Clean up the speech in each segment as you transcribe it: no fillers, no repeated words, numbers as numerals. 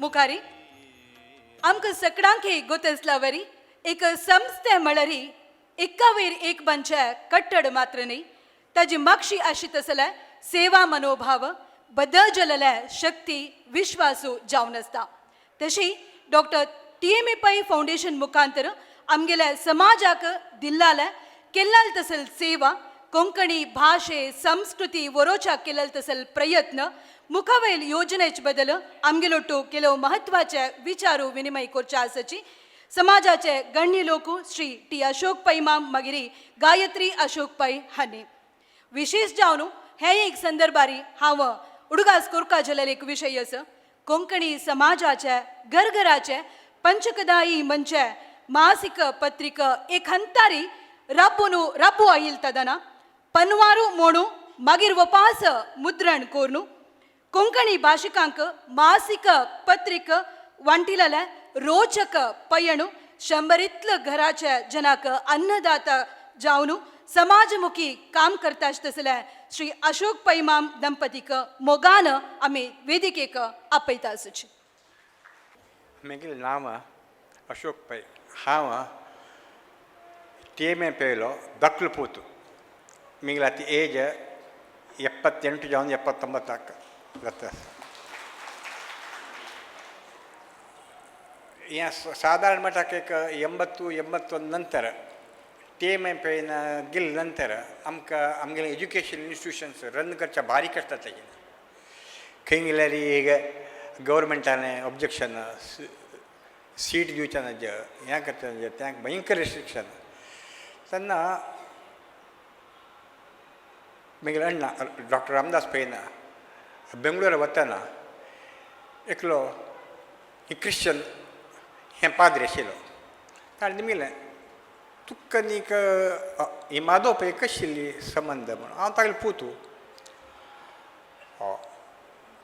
मुखारी आमकां सगळ्यांक गोत आसला वरी एक संस्थे म्हळरी एका वयर एक मंच कट्टड मात्र न्ही ताजी मागशी आशित असल्या सेवा मनोभाव बदल जल्ल्या शक्ती विश्वासू जावन आसता तशी डॉक्टर TMA पै फाउंडेशन मुखांतर आमगेल्या समाजाक दिल्लाल्या केल्लाल तसल सेवा कोंकणी भाषे संस्कृती वरोच्या केलेल तसल प्रयत्न मुखावयल योजनेच बदल आमगेलोटू केलो महत्वाचे विचारू विनिमय करचे आसाची समाजाचे गण्य लोक श्री टी अशोक पै माम मागिरी गायत्री अशोक पै हांणी विशेष जावन हे एक संदर्भारी हांव उडगास कोरका जाल्लेले एक विशय आसा कोंकणी समाजाचे घरघराचे पंचकदायी मंचे मासिक पत्रिक एक हंतारी राबू आयिल तदना पनवारू मोणू मागीर वपास मुद्रण कोरनू कोंकणी भाषिकांक मासिक पत्रिक वांटिलेले रोचक पयणू शंभरीतल घराच्या जनाक अन्नदाता जावन समाजमुखी काम करता तसले श्री अशोक पै माम दंपतीक मोगान आमी वेदिकेक आपयता आसची म्हगेलें नांव अशोक पै हांव TMA पयलो दक्लपूत म्हगेली आतां एज 78 जावन 79 जाता हें सादारण मटाक एक 80-81 नंतर TMA पयन गेले नंतर आमकां आमगेले एज्युकेशन इन्स्टिट्यूशन्स रन करच्या भारी कश्ट तेजे खंय गेल्यार ಈಗ गव्हर्मेंटाने ऑब्जेक्शन सीट दिवचे ना हें करता त्यांक भयंकर रिस्ट्रिक्शन तेन्ना म्हगेलो अण्णा डॉक्टर रामदास पैन बेंगलोर वतना एकलो क्रिश्चन हें पाद्री आशिल्लो ताणें म्हणलें तुका नीक ही माधव पळय कशी संबंध म्हणून हांव तागेलो पुतू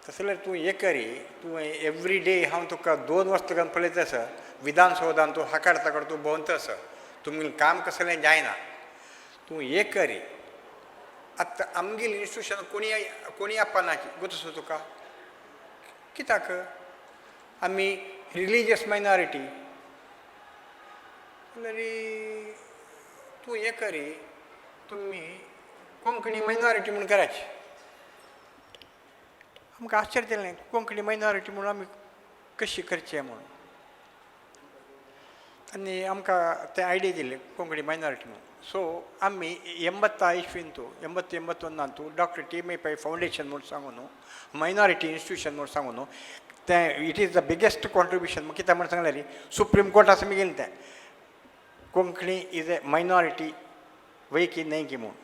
तशें जाल्यार तूं हें करी तूं एवरी डे हांव तुका 2 वर्स तुका पळयता आसा विधानसौधान तूं हाकाड ताकड तूं भोंवता आसा तुमगेलें काम कसलें जायना तूं हें करी आतां आमगेलें इन्स्टिट्यूशन कोणी आपना गोतूस तुका कित्याक आमी रिलिजियस मायनॉरिटी जाल्यार तूं हें करी तुमी कोंकणी मायनॉरिटी म्हूण कराची आमकां आश्चर्य जालें कोंकणी मायनॉरिटी म्हणून आमी कशी करचें म्हणून आनी आमकां तें आयडिया दिलें कोंकणी मायनॉरिटी म्हणून सो आमी 80 इसवीन तूं 80-81 तूं डॉक्टर TMA पै फाउंडेशन म्हूण सांगू न्हू मायनॉरिटी इन्स्टिट्यूशन म्हूण सांगू न्हू तें it is the biggest contribution कित्याक म्हण सांगल्यार सुप्रीम कोर्ट आसा गेलें तें कोंकणी इज ए मायनॉरिटी वय की न्हय की म्हूण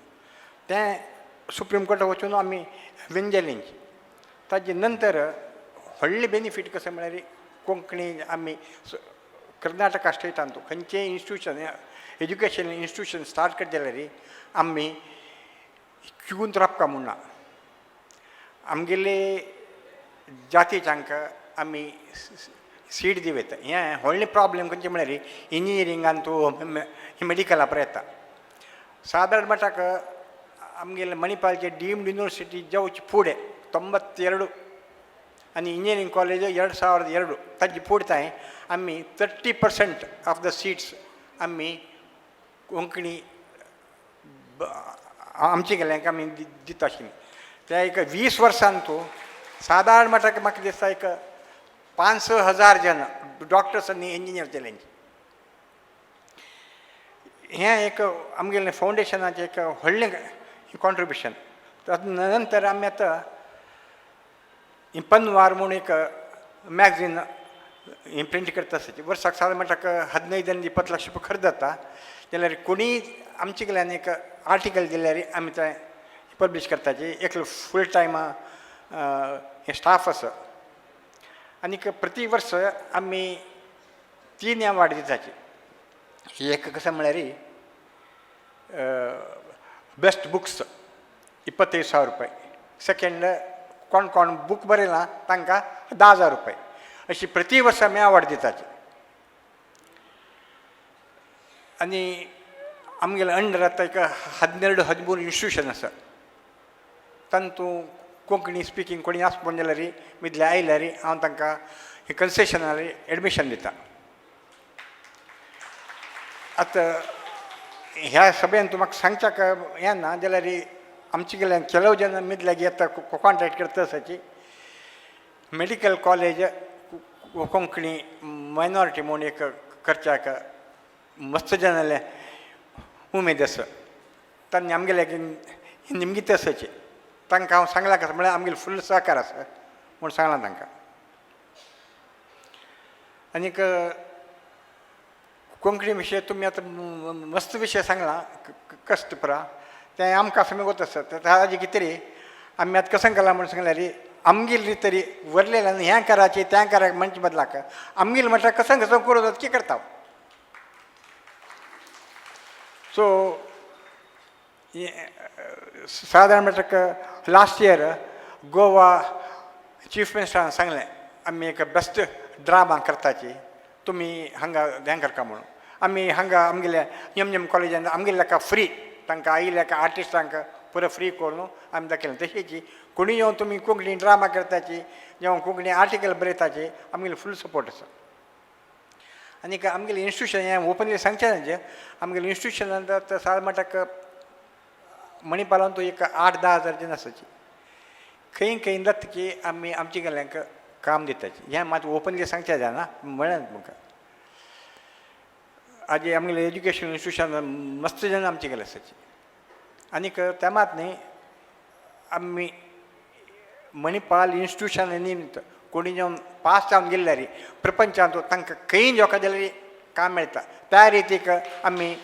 तें सुप्रीम कोर्टाक वचून आमी विन चॅलेंज ताजे नंतर व्हडले बेनिफीट कशें म्हळ्यार कोंकणी आमी कर्नाटका स्टेटान तूं खंयचेंय इन्स्टिट्यूशन एज्युकेशन इन्स्टिट्यूशन स्टार्ट करता जाल्यार आमी चिकून रावपा म्हूण ना आमगेले जातीच्यांक आमी सीट दिवयता हें व्हडलें प्रॉब्लेम खंयचें म्हळ्यार इंजिनियरिंगान तूं मेडिकला येता सादारण मटाक आमगेले मणिपालचे डीम्ड युनिवर्सिटी जावचे फुडें 92 आनी इंजिनियरींग कॉलेज 2002 ताजे फुडताय आमी 30% ऑफ द सीट्स आमी कोंकणी आमचे गेल्यांक आमी दिता आशिल्लीं ते एक 20 वर्सान तूं सादारण मटाक म्हाका दिसता एक 5-6 हजार जन डॉक्टर्स आनी इंजिनियर जालें हें एक आमगेलें फाउंडेशनाचें एक व्हडलें कॉन्ट्रिब्युशन नंतर आमी आतां पनवार म्हणून एक मॅगझीन प्रिंट करता आसतली वर्साक सादारण म्हणटाक 15-20 लाख रुपया खर्च जाता जाल्यार कोणीय आमचे कडल्यान एक आर्टिकल दिल्यार आमी तें पब्लीश करताचे एक फूल टायम हे स्टाफ आसा आनीक प्रति वर्स आमी 3 अवॉर्ड दिताचे एक कशें म्हळ्यार बेस्ट बुक्स 25,000 रुपये सेकेंड कोण कोण बूक बरयला तांकां 10,000 रुपये अशी प्रति वर्स आमी अवॉर्ड दिताचे आनी आमगेले अंडर आतां एक 12-13 इन्स्टिट्यूशन आसा तातूंत कोंकणी स्पिकींग कोणी आसपण जाल्यार मिदले आयल्यार हांव तांकां कन्सेशनार एडमिशन दिता. आतां ह्या सभेन तूं म्हाका सांगच्याक हें ना जाल्यार आमचे कडल्यान केलो जेन्ना मिदल्याक येता कॉन्ट्रॅक्ट करता तसाची मेडिकल कॉलेज कोंकणी मायनॉरिटी म्हणून एक करच्याक मस्त जनाले उमेद आसा. तांणी आमगेले निमगी तसाची तांकां हांव सांगलां कशें म्हळ्यार आमगेले फुल्ल सहकार आसा म्हूण सांगलां तांकां. आनीक कोंकणी विशय तुमी आतां मस्त विशय सांगला कश्ट पुरा तें आमकां समज वता आसता ताजे कितें तरी आमी आतां कसं केलां म्हूण सांगल्यार आमगेली तरी वरलेल्यान हें कराचें तें करा म्हणचे बदलाक आमगेली म्हटल्यार कसं कसं करून कितें करता. सो सादारण म्हटल्यार लास्ट इयर गोवा चीफ मिनिस्टरान सांगलें आमी एक बेस्ट ड्रामा करताची तुमी हांगा हें करता म्हणून. आमी हांगा आमगेल्या एम कॉलेजान आमगेल्या फ्री तांकां आयिल्ल्या आर्टिस्टांक पुरो फ्री करून आमी दाखयलें. तशीची कोणी येवन तुमी कोंकणी ड्रामा करताची जेव्हा कोंकणी आर्टिकल बरयताची आमगेलो फूल सपोर्ट आसा. आनीक आमगेलें इन्स्टिट्यूशन हें ओपनली सांगचें ना आमगेलें इन्स्टिट्यूशनान सादारण म्हटल्यार मणिपालान तूं एक 8-10 हजार जन आसाची खंय खंय जाता की आमी आमचे गेल्यांक काम दिताची. हें मात ओपनली सांगचें जायना म्हळ्यार म्हाका आजी आमगेलें एज्युकेशन इन्स्टिट्यूशन मस्त जन आमचे गेले आसाची. आनीक त्या मात न्ही आमी मणिपाल इन्स्टिट्यूशन निमत कोणी जेवन पास जावन गेल्यार प्रपंचांत तांकां खंय जोका जाल्यार काम मेळटा त्या रितीक आमी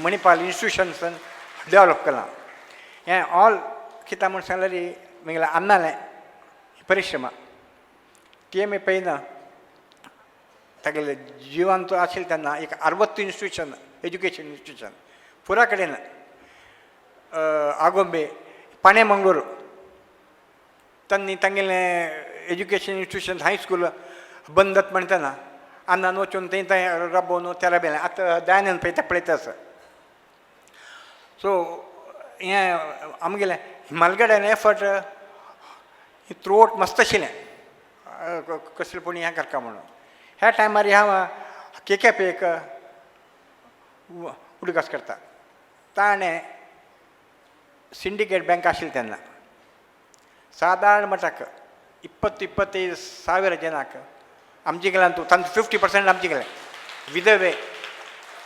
मणिपाल इन्स्टिट्यूशन्सान डेवलप केलां. हें ऑल कित्याक म्हूण सांगल्यार म्हगेलें अन्नालें परिश्रम TMA पयना तागेले जिवान तो आशिल्लो तेन्ना एक 60 इन्स्टिट्यूशन एज्युकेशन इन्स्टिट्यूशन पुरा कडेन आगोंबे पाणे मंगळूर तांणी तांगेलें एज्युकेशन इन्स्टिट्यूशन हायस्कूल बंद जाता म्हणटना अन्नान वचून थंय राबोवन तेला बेलें आतां दयानंद पळयता आसा. सो हें आमगेलें हिमालगड्यान एफर्ट थ्रू आउट मस्त आशिल्लें कसलेपणी हें करता म्हणून. ह्या टायमार हांव KKPक उदकास करता. ताणें सिंडिकेट बँक आशिल्ली तेन्ना सादारण म्हटल्यार 20-25,000 जनाक आमचे कडल्यान तूं तांचे 50% आमचे कडल्यान विधवे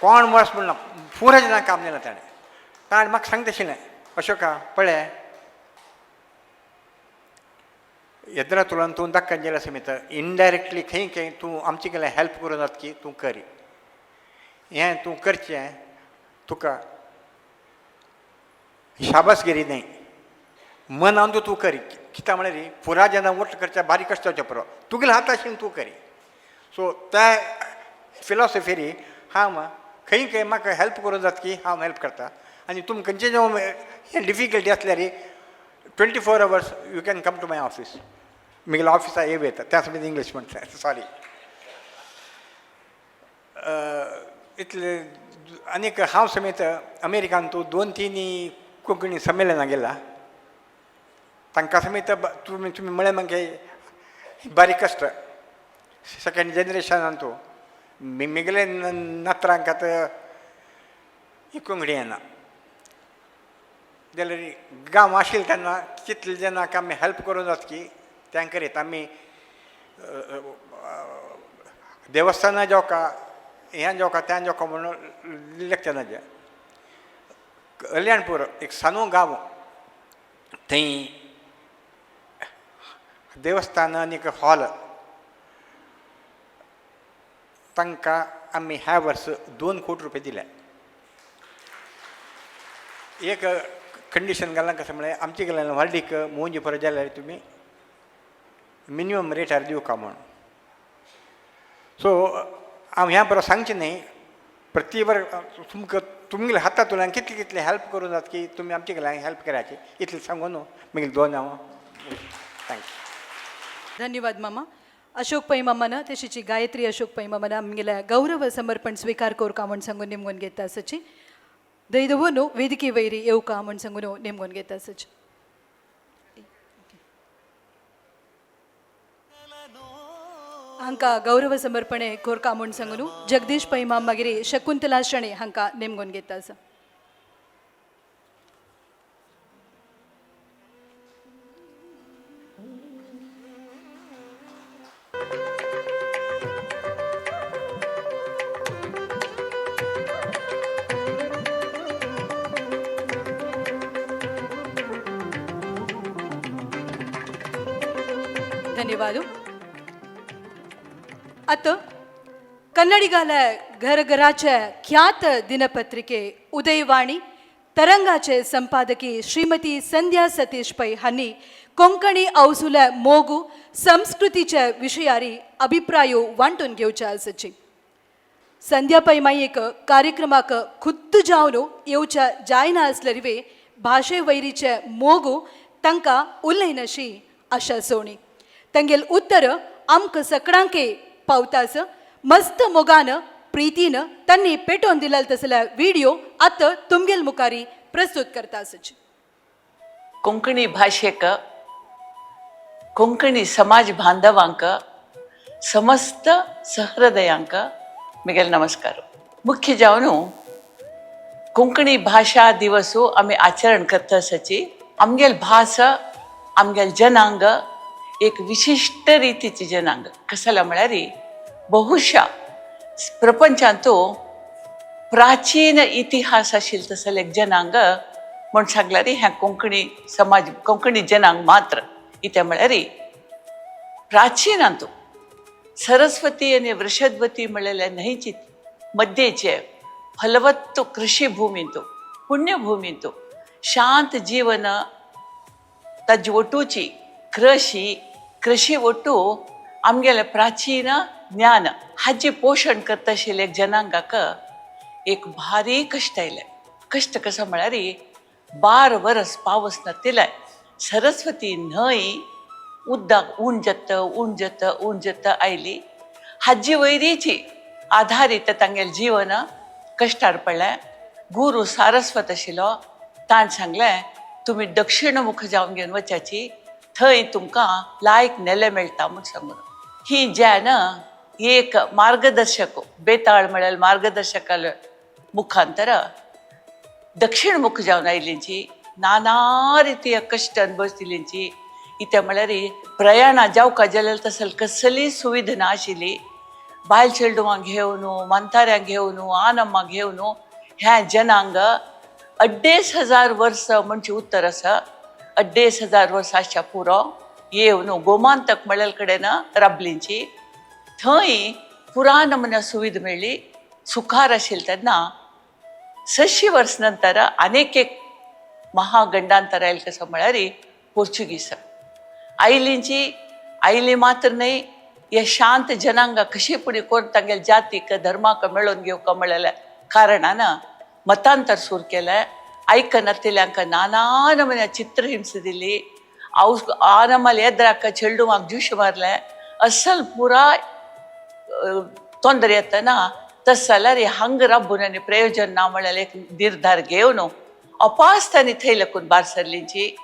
कोण वर्स म्हणना पुरो जनांक काम दिलां ताणें. ताणें म्हाका सांगता आशिल्लें अशोका पळय येद्रा तुळान तूं दाखय गेल्या समेत इनडायरेक्टली खंय खंय तूं आमचे कडल्यान हेल्प करून जाता की तूं कर. हें तूं करचें तुका शाबासगिरी न्हय मन आंदू तूं करी कित्याक म्हळ्यार पुरा जेन्ना वोट करच्या बारीक कश्ट जावचे पुरो तुगेले हात आशिल्लें तूं करी. सो त्या फिलॉसॉफीरी हांव खंय खंय म्हाका हेल्प करून जाता की हांव हेल्प करता. आनी तुमी खंयचे जेव्हा हें डिफिकल्टी आसल्यार 24 hours you can come to my office. म्हगेल्या ऑफिसा येव येता त्या समेत इंग्लीश म्हणटा सॉरी. इतले आनीक हांव समेत अमेरिकान तूं 2-3 कोंकणी संमेलनां गेला तांकां समेत तुमी म्हळें म्हाका बारीक कश्ट सेकंड जनरेशनान तूं म्हगेले नातरांक आतां ही कोंकणी येना जाल्यार गांव आशिल्ले तेन्ना कितले जनाक आमी हेल्प करूं जाता की तें करीत. आमी देवस्थानां जोका हें जोका तें जोका म्हणून लेक्चर जे कल्याणपूर एक सानू गांव थंय देवस्थान आनीक हॉल तांकां आमी ह्या वर्स 2 कोटी रुपया दिल्या. एक कंडिशन घालना कशें म्हळ्यार आमचे कडल्यान वाडीक मोंजी परत जाल्यार तुमी मिनिमम रेटार दिवका म्हणून. सो हांव ह्या बरो सांगचें न्ही प्रती वर तुमकां तुमगेल्या हातांतल्यान कितले कितले हेल्प करून जाता की तुमी आमचे कडल्यान हेल्प कराची इतलें सांगून म्हगेलें 2 हांव थँक्यू. धन्यवाद मामा. अशोक पै मामानं तशीची गायत्री अशोक पै मामानं आमगेल्या गौरव समर्पण स्वीकार कोरका म्हूण सांगून नेमगून घेता आसची दैदवो न्हू वेदिके वयरी येवका म्हूण सांगून नेमगून घेता आसची. हांकां गौरव समर्पणे कोरका म्हूण सांगून जगदीश पैमा मागीर शकुंतला शणे हांकां नेमगून घेता आसा. ಧನ್ಯವಾದ. ಅತ್ತ ಕನ್ನಡಿಗಾಲ घरघराच्या ख्यात दिनपत्रिके उदयवाणी तरंगाचे संपादकी श्रीमती संध्या सतीश पै हांनी कोंकणी अवसुल्या मोगू संस्कृतीच्या विशयारी अभिप्रायो वांटून घेवच्या आसाची. संध्या पै मायेक कार्यक्रमाक खुद्द जावन येवच्या जायना आसल्यारिवे भाशे वैरीचे मोगू तांकां उलयनशी आशा सोणी. तांगेल उत्तर आमकां सगळ्यांके पावतास. मस्त मोगान प्रीतीन त्यांनी पेटोवन दिलेल तसल्या व्हिडिओ आतां तुमगेल मुखारी प्रस्तुत करता आसची. कोंकणी भाषेक कोंकणी समाज बांधवांक समस्त सहृदयांक मिगेल नमस्कार. मुख्य जावन कोंकणी भाषा दिवस आमी आचरण करता आसची. आमगेल भास आमगेल जनांग एक विशिष्ट रितीचे जनांग कसला म्हळ्यार बहुशा प्रपंचांतू प्राचीन इतिहास आशिल्लो तसले एक जनांग म्हण सांगल्यार ह्या कोंकणी समाज कोंकणी जनांग मात्र इथे म्हळ्यार प्राचीनांतू सरस्वती आनी वृषध्वती म्हणलेल्या न्हंयची मध्येचे फलवत्त कृषी भूमींतू पुण्यभूमींतू शांत जीवन ताजे वटूची कृषी वटू आमगेले प्राचीन ज्ञान हाचे पोषण करता आशिल्ले एक जनांगाक एक भारी कश्ट आयले. कश्ट कसो म्हळ्यार 12 वर्स पावस नातिलाय. सरस्वती न्हंय उदक उण जत आयली. हाजी वैरीची आधारीत तांगेले जीवन कश्टार पडलें. गुरू सारस्वत आशिल्लो ताण सांगलें तुमी दक्षिण मुख जावन घेवन वचाची, थंय तुमकां लायक नेले मेळटा म्हूण सांगून. ही ज्यान एक मार्गदर्शक बेताळ म्हळ्यार मार्गदर्शका मुखांतर दक्षिण मुख जावन आयलींची नाना रितीय कश्ट अनुभवतिलींची. इथे म्हळ्यार प्रयाणां जावका जाल्यार तसल कसली सुविधा नाशिल्ली. बायल चेडवांक घेवन मंताऱ्यांक घेवन आनम्मा घेवन ह्या जनांग 2,500 वर्स म्हणचे उत्तर आसा. 2,500 वर्साच्या पुरो येवन गोमांतक म्हळ्यार कडेन राबलींची. थंय पुराय नमुन्या सुविधा मेळ्ळी. सुखार आशिल्ले तेन्ना 600 वर्स नंतर आनीक एक महागंडांतर आयलें कसो म्हळ्यार पोर्चुगीज आयली मात्र न्हय. हे शांत जनांग कशी फुडें करून तांगेले जातीक धर्माक मेळोवन घेवका म्हणलेल्या कारणान मतांतर सुरू केलें. आयकनातिल्यांक नाना नमुन्या चित्रहिंसा दिली. आनमाल येद्राक चेडवांक जुश मारले. असल पुराय ತೊಂದರೆ येतना तस जाल्यार हांग राबून आनी प्रयोजन ना म्हळ्यार एक निर्धार घेवन अपास्तांनी थंय लेकून भायर सरलींची.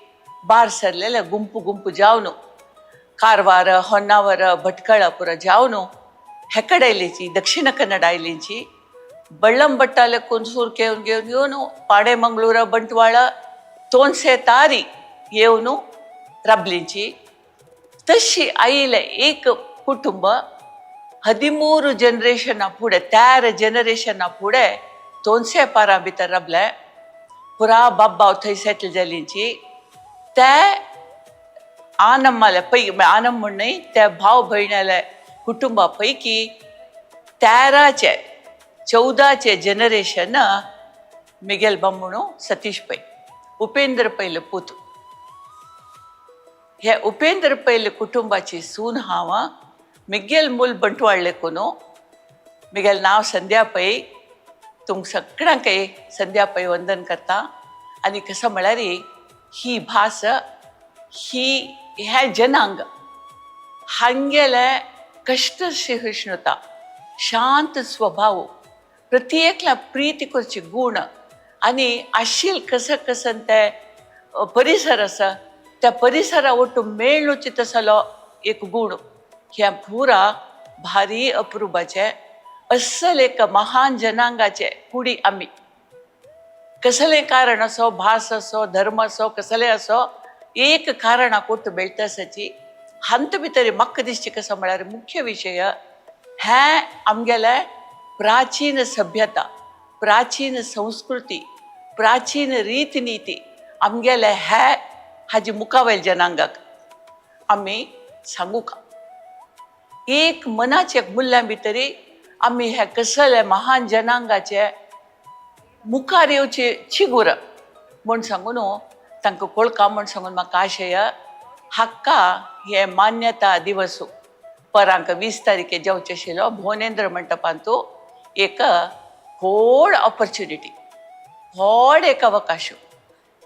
भायर सरलेले गुंपू जावन कारवार ಹೊನ್ನಾವರ ಭಟ್ಕಳ ಪುರ जावन हेकಡೆ आयलींची दक्षिण कन्नड आयलींची. बळ्ळम भट्टा लेकून सूर घेवन पाडे मंगळूर बंटवाळ तोनसे तारी येवन राबलींची. तशी आयिल्ले एक कुटुंब 13 जनरेशना फुडें 13 जनरेशना फुडें तोनसे पारा भितर राबले. पुरा बाब भाव थंय सेटल जालींची. ते आनम्माले पैकी आनम म्हण न्हय त्या भाव भयणाले कुटुंबा पैकी 14चे जनरेशन मिगेल बम्मणू सतीश पै उपेंद्र पैल पूत. हे उपेंद्र पैल कुटुंबाची सून हांव. मिगेल मूल बंटवाळ लेकून मिगेल नांव संध्या पै. तुमकां सगळ्यांक संध्या पै वंदन करता. आनी कसो म्हळ्यार ही भास ही ह्या जनांग हांगेले कश्ट सहिष्णुता शांत स्वभाव प्रत्येकला प्रीती करची गूण आनी आशिल कसं ते परिसर आसा त्या परिसरा वटून मेळूची तसलो एक गूण ह्या पुरा भारी अप्रूपाचे अस्सल एक महान जनांगाचे कुडी आम्ही कसले कारण असो भास असो धर्म असो कसले असो एक कारणा कोट बेळटासाची हंत भितर म्हाका दिसचे कसं म्हळ्यार मुख्य विषय हे आमगेले प्राचीन सभ्यता प्राचीन संस्कृती प्राचीन रीतनीती आमगेले हे हाजी मुखावेल जनांगाक आम्ही सांगू का एक मनाचे मूल्यां भितरी आम्ही हे कसले महान जनांगाचे मुखार येवचे चिगुर म्हूण सांगून तांकां कळका म्हूण सांगून म्हाका आशय हाका हे मान्यता दिवस परांक 20 तारीखे जावचे आशिल्लो भुवनेंद्र मंडपांतू एक व्हड ऑपॉर्च्युनिटी व्हड एक अवकाश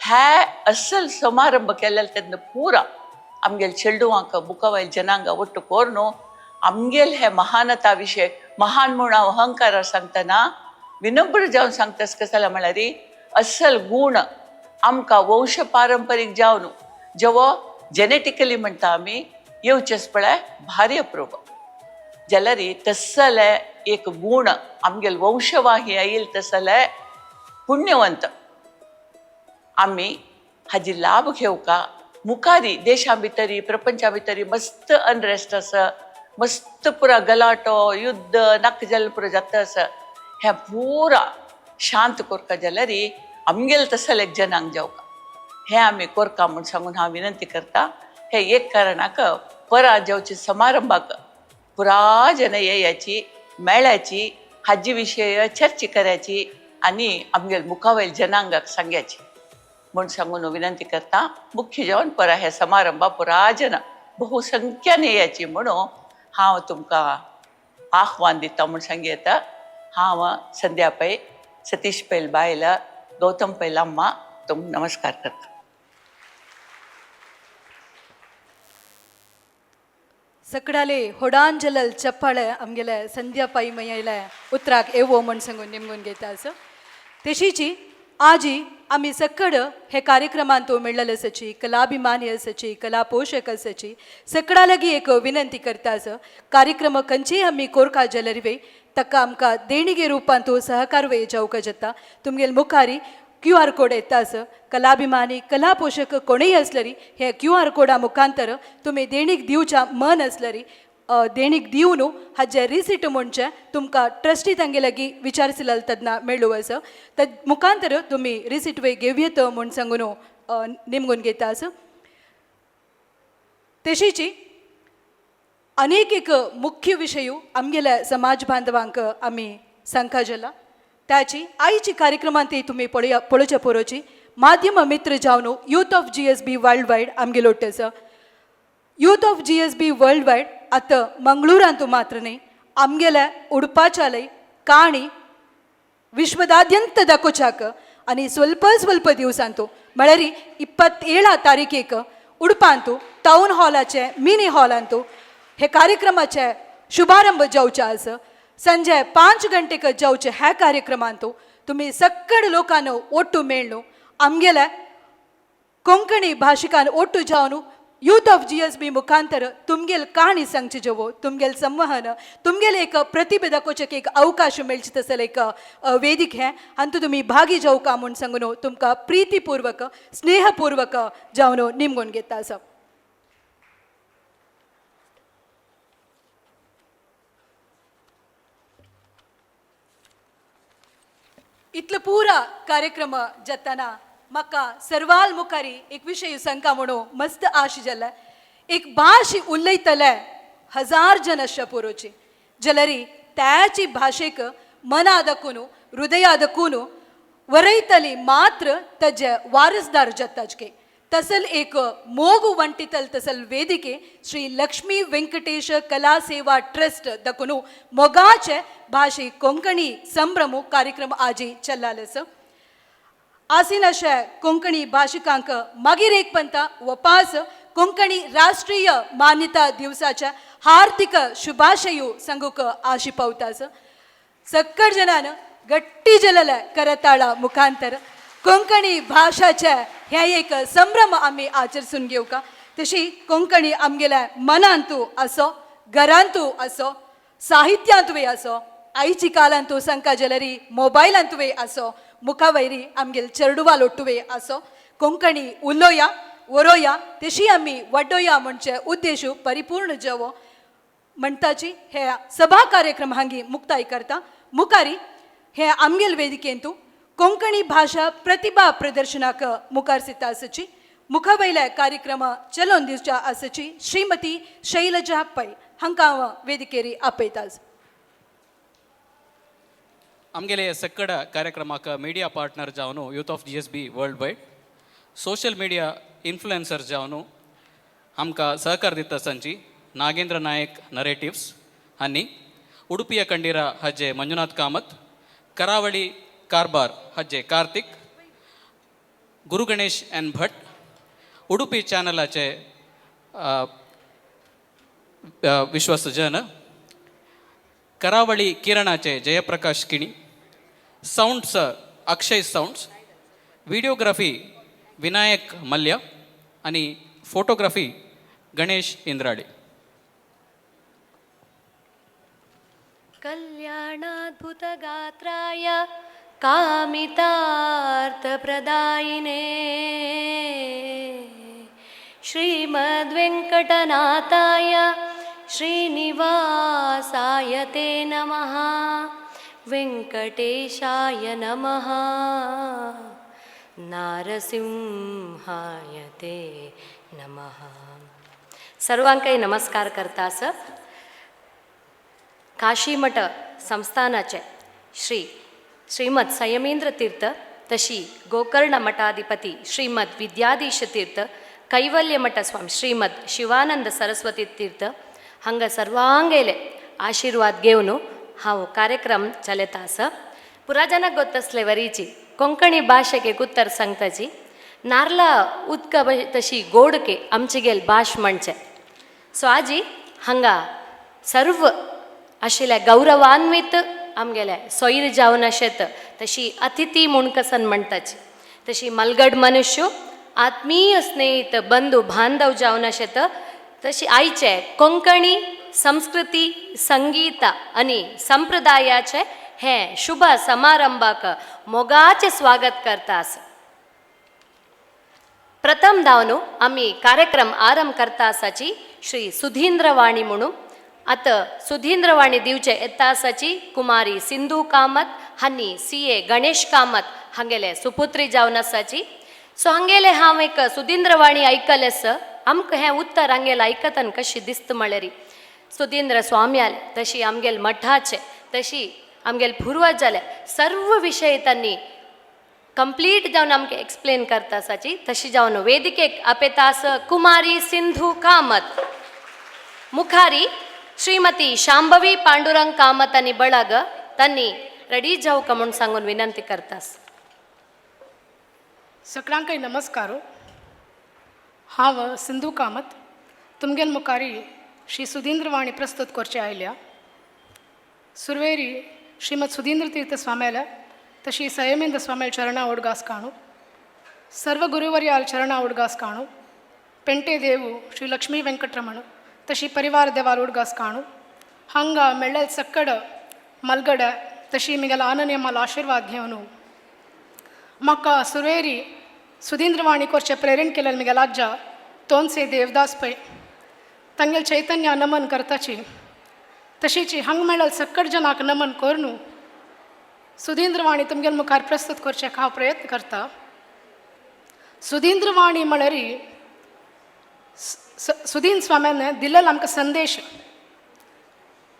हे अस्सल समारंभ केलेले तेन्ना पुरा आमगेल चेडवांक मुखावेल जनांग ಒಟ್ಟು कोरनो आमगेल हे महानता विशय महान म्हूण हांव अहंकार सांगतना विनम्र जावन सांगतास कसं म्हळ्यार अस्सल गुण आमकां वंश पारंपारीक जावन जेवो जेनेटिकली म्हणटा आमी येवचेच पळय भारी अप्रूप जाल्यार तसले एक गुण आमगेल वंशवाही येईल तसले पुण्यवंत आमी हाजी लाभ घेवका मुखारी देशा भितरी प्रपंचा भितरी मस्त अनरेस्ट आसा मस्त पुरा गलाटो युद्ध नाक जाल्ले पुरो जाता आसा हे पुरा शांत कोरका जाल्यार आमगेल तसले जनांक जावका हे आमी कोरका म्हूण सांगून हांव विनंती करता हे एक कारणाक परा जावचे समारंभाक पुरा जन येयाची मेळ्याची हाजी विशय चर्चा करयाची आनी आमगेल मुखावेल जनांगाक सांगयाची म्हूण सांगून विनंती करता मुख्य जावन परा हे समारंभा पुरा जन बहुसंख्यान येयाची म्हणून हांव तुमकां आव्हान दिता म्हूण सांगी येता हांव संध्या पै सतीश पैल बायल गौतम पैल अम्मा तुमकां नमस्कार करता सकडाले होडान जलल चप्पाळे आमगेले संध्या पाई मयले उतराक येवो म्हूण सांगून निमगून घेता आसा तेशीची आजी आम्ही सकड हे कार्यक्रमान तो मेळ्ळले आसाची कलाभिमानी आसाची कला पोषक आसाची सकडा लागी एक विनंती करता आसा कार्यक्रम खंयचेय आमी कोरका जाल्यार वे ताका आमकां देणगे रुपान तो सहकार वे जावका जाता तुमगेल मुखारी QR कोड येता आसा कलाभिमानी कला पोषक कोणीय असल्यारी हे QR कोडा मुखांतर तुमी देणीक दिवच्या मन असल्यारी देणीक दिवन हाजे रिसीट म्हणचे तुमकां ट्रस्टी तांगे लागीं विचारसिल तेन्ना मेळ्ळो आसा ते मुखांतर तुमी रिसीट वे घेव येत म्हूण सांगून निमगून घेता आसा तशीची अनेक एक मुख्य विशय आमगेल्या समाज बांधवांक आमी सांगता जाला त्याची आईची कार्यक्रमांत तुमी पळोवच्या परोची माध्यम मित्र जावन youth of GSB world wide आमगेलो आसा youth of GSB world wide आतां मंगळूरांतू मात्र न्ही आमगेल्या उडपाचालय काणी विश्वदाद्यंत दाखोवच्याक आनी स्वल्प स्वल्प दिवसांतू म्हळ्यार 27 तारीखेक उडपांतू टावन हॉलाचे मिनी हॉलांतू हे कार्यक्रमाचे शुभारंभ जावचे आसा संजे 5 गंटेक जावचे ह्या कार्यक्रमांतू तुमी सक्कड लोकांनो ओट्टू मेळ्ळू आमगेल्या कोंकणी भाशिकान ओट्टू जावन यूथ ऑफ GSB मुखांतर तुमगेल काणी सांगचे जेवो तुमगेल संवहन तुमगेल एक प्रतिभे दाखोवचेक एक अवकाश मेळचे तसले एक वेदिक हे आनी तुमी भागी जावका म्हूण सांगून तुमकां प्रितीपूर्वक स्नेहपूर्वक जावन निमगून घेता आसा इतलो पुरा कार्यक्रम जाताना म्हाका सर्वाल मुखारी एक विशय सांगता म्हणून मस्त आश जाला एक भाश उलयतले 1000 जन अशा पुरोची जाल्यार त्याची भाशेक मना दाखून हृदया दाखून वरयतली मात्र ताजे वारसदार जाताचके तसल एक मोगु वंटितल तसल वेदिके श्री लक्ष्मी वेंकटेश कला सेवा ट्रस्ट दकुनु मोगाचे भाषे कोंकणी संभ्रम कार्यक्रम आजी चल्लालस आसीन अशे कोंकणी भाशिकांक मागीर एक पंता वपास कोंकणी राष्ट्रीय मान्यता दिवसाच्या हार्दिक शुभाशयू सांगूक आशी पावतास सक्कड जनान गट्टी जलले करताळा मुखांतर कोंकणी भाषाचे हे एक संभ्रम आम्ही आचरसून घेवका तशी कोंकणी आमगेल्या मनांतू असो घरांतू असो साहित्यांतुवे असो आईची कालांतू संका जलरी मोबायलांतुवे असो मुखावयरी आमगेल चेडुवा लोटुवे असो कोंकणी उलोया वरोया तशी आम्ही वडोया म्हणचे उद्देशू परिपूर्ण जावो म्हणटाची हे सभा कार्यक्रम हांगी मुक्ताय करता मुखारी हे आमगेल वेदिकेंतू कोंकणी भाषा प्रतिभा प्रदर्शनाक मुखार सिता आसची मुखावयले कार्यक्रम चलोवन दिवच्या आसची श्रीमती शैलजा पै हांकां हांव वेदिकेरी आपयताच आमगेले सक्कड कार्यक्रमाक मिडिया पार्टनर जावन youth of GSB world wide social media influencer जावन आमकां सहकार दिता संची नागेंद्र नायक नरेटिव्स हांनी उडुपिಯ ಕಂಡೀರ ಹಜ್ಜೆ ಮಂಜುನಾಥ್ ಕಾಮತ್ ಕರಾವಳಿ ಕಾರ್ಬಾರ್ ಹಜ್ಜೆ ಕಾರ್ತಿಕ್ गुरु गणेश एन भट उडुपी चॅनलाचे विश्वास जन करावळी किरणाचे जयप्रकाश किणी साऊंड्स अक्षय साऊंड्स व्हिडिओग्राफी विनायक मल्य आणि फोटोग्राफी गणेश इंद्राडे कल्याणाद्भुतगात्राय कामितार्थप्रदायिने श्रीमद्वेङ्कटनाथाय श्रीनिवासाय ते नमः वेङ्कटेशाय नमः नारसिंहाय ते नमः सर्वांकांय नमस्कार करता सर काशीमठ संस्थानाचे श्रीमद संयमेंद्र तीर्थ तशी गोकर्ण मठाधिपती श्रीमद विद्याधीश तीर्थ कैवल्य मठ स्वामी श्रीमद शिवानंद सरस्वती तीर्थ हांग सर्वांगेले आशीर्वाद घेवन हांव कार्यक्रम चलयता आसा पुरा जनाक गोत्तसले वरीची कोंकणी भाषेक एक उत्तर सांगताची नारला उदक तशी गोडके आमची गेल भाश म्हणचे सो आजी हांगा सर्व आशिल्ले गौरवान्वित आमगेले सोयर जावन अशेत तशी अतिथी म्हूण कसन म्हणटाची तशी मलगड मनुष्य आत्मीय स्नेहित बंधू बांधव जावन अशेत तशी आयचे कोंकणी संस्कृती संगीत आनी संप्रदायाचे हे शुभ समारंभाक मोगाचे स्वागत करता आसा प्रथम धावन आमी कार्यक्रम आरंभ करता आसाची श्री सुधींद्रवाणी म्हणून आत सुधींद्रवाणी दिवचे येता आसाची कुमारी सिंधू कामत हांनी CA गणेश कामत हांगेले सुपुत्री जावन आसाची सो हांगेले हांव एक सुधींद्रवाणी आयकले स आमकां हें उत्तर हांगेले आयकतन कशी दिसता म्हळ्यार सुधींद्र स्वाम्याले तशी आमगेल मठाचे तशी आमगेल पुर्वजाले सर्व विशय त्यांनी कंप्लीट जावन आमकां एक्सप्लेन करता आसाची तशी जावन वेदिकेक आपयता आसा कुमारी सिंधू कामत मुखारी श्रीमती शांभवी पांडुरंग कामत आणि बळग त्यांनी रेडी जावका म्हणून सांगून विनंती करतास सगळ्यांकांय नमस्कार हांव सिंधू कामत तुमगेल मुखारी श्री सुधींद्रवाणी प्रस्तुत करचे आयल्या सुरवेरी श्रीमद सुधींद्र तीर्थ स्वाम्याला तशी संयमेंद्र स्वाम्याल चरणा उडगास काणू सर्व गुरुवर्याल चरणा उडगास काणू पेंटे देवू श्री लक्ष्मी वेंकटरमण तशी परिवार देवाल उडगास काणू हंगा मेळ्ळेल सक्कड मलगड तशी मिगेल आनन्य माल आशीर्वाद घेवन म्हाका सुरवेरी सुधींद्रवाणी करचे प्रेरण केलें मिगेल आज्जा तोनसे देवदास पै तांगेल चैतन्य नमन करताची तशीची हंग मेळ्ळेल सक्कड जनाक नमन करून सुधींद्रवाणी तुमगेल मुखार प्रस्तुत करचे हांव प्रयत्न करता सुधींद्रवाणी म्हळ्यार सुधीन स्वाम्यान दिलेलो आमकां संदेश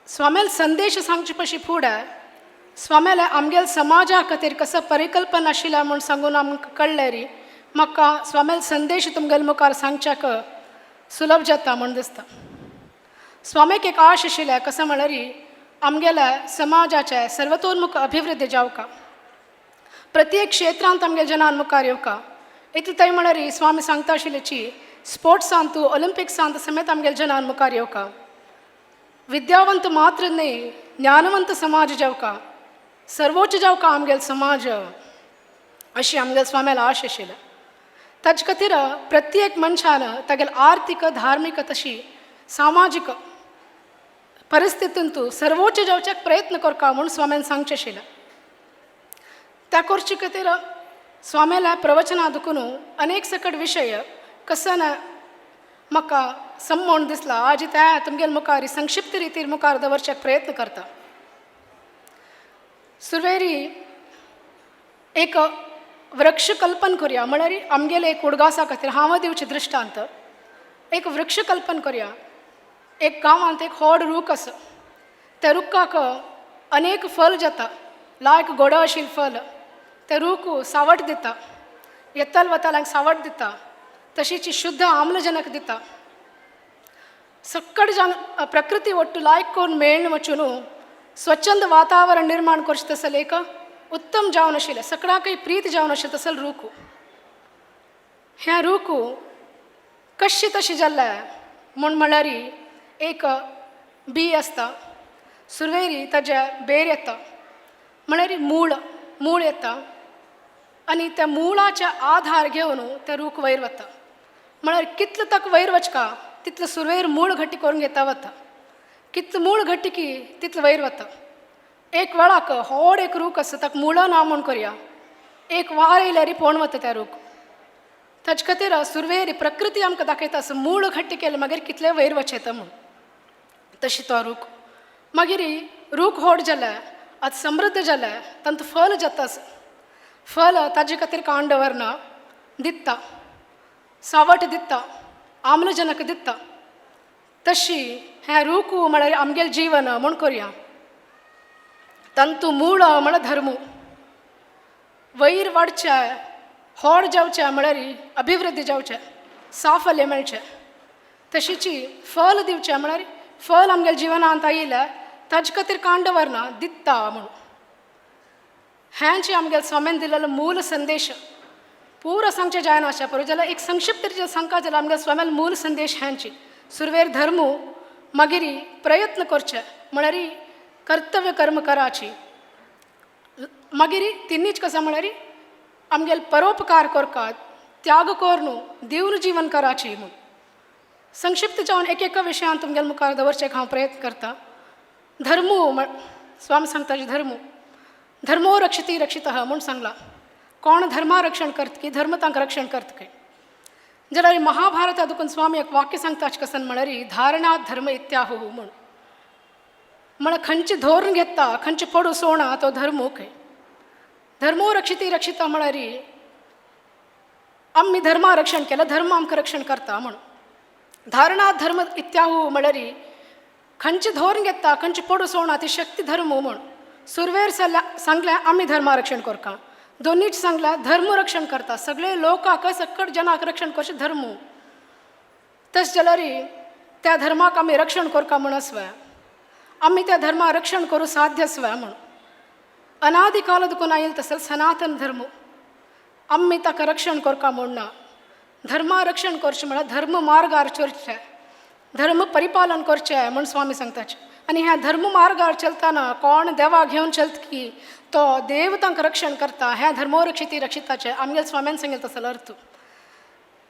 स्वाम्याल संदेश सांगचे पशी फुडें स्वाम्याले आमगेल समाजा खातीर कसो परिकल्पना आशिल्ल्या म्हूण सांगून आमकां कळ्ळें री म्हाका स्वाम्याल संदेश तुमगेल मुखार सांगच्याक सुलभ जाता म्हूण दिसता स्वामीक एक आश आशिल्लें कसो म्हळ्यार आमगेल्या समाजाचे सर्वतोन्मुख अभिवृद्धी जावका प्रत्येक क्षेत्रांत आमगे जनान मुखार येवका इतलें थंय म्हळ्यार स्वामी सांगता आशिल्लीची स्पोर्ट्सांत ऑलिंपिक्सांत समेत आमगेल जनान मुखार येवका विद्यावंत मात्र न्ही ज्ञानवंत समाज जावका सर्वोच्च जावका आमगेल समाज अशी आमगेल स्वाम्याल आश आशिल्ली ताजे खातीर प्रत्येक मनशान तागेल आर्थीक धार्मीक तशी सामाजीक परिस्थितीतून तू सर्वोच्च जावच्याक प्रयत्न करका म्हूण स्वाम्यान सांगचें आशिल्लें. त्या करचे खातीर स्वाम्याल्या प्रवचना दुखून अनेक सकट विशय कसन म्हाका समोण दिसला आज त्या तुमगेल मुखार संक्षिप्त रितीर मुखार दवरच्याक प्रयत्न करता. सुरवेरी एक वृक्ष कल्पन करूया म्हळ्यार आमगेले एक उडगासा खातीर हांव दिवचे दृश्टांत. एक वृक्ष कल्पन करूया. एक गांवांत एक व्हड रूख आसा. त्या रुखाक अनेक फल जाता, लायक गोडो आशिल्ले फल. ते रूख सावट दिता, येतल वतलांक सावट दिता, तशीच शुद्ध आम्लजनक दिता. सक्कड प्रकृती ಒಟ್ಟು लायक करून मेळून वचून स्वच्छंद वातावरण निर्माण करचें तसलें एक उत्तम जावन आशिल्लें, सगळ्यांकय प्रीत जावन आशिल्लें तसलें रूख. ह्या रूख कशी तशी जाल्लें म्हळ्यार एक बी आसता, सुरवेरी ताजे बेर येता, म्हळ्यार मूळ येता आनी त्या मुळाचे आधार घेवन ते रूख वयर वता. म्हळ्यार कितलो ताका वयर वचका तितलो सुरवेर मूळ घट्टी करून घेता वता. कितलो मूळ घट्टी की तितलो वयर वता. एक वेळाक व्हड एक रूख आसा, ताका मुळो ना म्हूण करूया. एक वार येयल्यार पोवन वता त्या रूख. ताचे खातीर सुरवेरी प्रकृती आमकां दाखयता आसा मूळ घट्टी केलें मागीर कितले वयर वचयता म्हूण. तशी तो रूख मागीर रूख व्हड जालें, आतां समृद्ध जालें, तांतूं फल जाता आसा. फल ताजे खातीर कांड दवरना, दिता, सावट दिता, आम्लजनक दिता. तशी हें रूख म्हळ्यार आमगेलें जीवन म्हूण करूया. तांतूं मूळ म्हळ्यार धर्म. वयर वाडचें, व्हड जावचें म्हळ्यार अभिवृद्धी जावचें, साफल्य मेळचें. तशीच फल दिवचें म्हळ्यार फल आमगेल्या जिवनांत आयिल्लें ताजे खातीर कांड दवरना, दिता म्हूण. हें जें आमगेल्या स्वाम्यान दिलेलो मूल संदेश पुरो सांगचें जायना अशें पळय जाल्यार एक संक्षिप्त रितीन सांगता जाल्यार आमगेल्या स्वाम्यान मूल संदेश हेंची सुरवेर धर्म, मागीर प्रयत्न करचे म्हळ्यार कर्तव्य कर्म कराची, मागीर तिनीच कसा म्हळ्यार आमगेले परोपकार करतात, त्याग करून दिवन जीवन कराची म्हूण. संक्षिप्त जावन एक एका विशयान तुमगेल्या मुखार दवरचेक हांव प्रयत्न करता. धर्म स्वामी सांगता धर्मो रक्षिती रक्षितः म्हूण सांगला. कोण धर्मा रक्षण करता की धर्म तांकां रक्षण करता काय जाल्यार महाभारता दुखून स्वामी एक वाक्य सांगता कसन म्हळ्यार धारणात धर्म इत्याहू म्हूण. म्हळ्यार खंयचे धोरण घेता, खंयचे पडू सोणा तो धर्म काय. धर्मो रक्षिती रक्षिता म्हळ्यार आमी धर्मा रक्षण केलं, धर्म आमकां रक्षण करता म्हूण. धारणात धर्म इत्याहू म्हळ्यार खंयचे धोरण घेता, खंयचे पडू सोणा ती शक्ती धर्म म्हूण. सुरवेर सांगलें आमी धर्मा रक्षण करता, दोनीच सांगला धर्म रक्षण करता. सगळे लोकांक सकट जनाक रक्षण करचे धर्म. तस जाल्यार त्या धर्माक आमी रक्षण करता म्हूण आसवा, आमी त्या धर्मा रक्षण करूं साध्य आसवा म्हूण. अनादी काल दुखून आयिल्लो तसलो सनातन धर्म आमी ताका रक्षण करता म्हूण ना. धर्मा रक्षण करचें म्हळ्यार धर्म मार्गार चलचें, धर्म परिपालन करचें म्हूण स्वामी सांगताचे. आनी ह्या धर्म मार्गार चलतना कोण देवा घेवन चलता की तो देव तांकां रक्षण करता. ह्या धर्मो रक्षिती रक्षिताचे आमगेल्या स्वाम्यान सांगिल्लो तसलो अर्थ.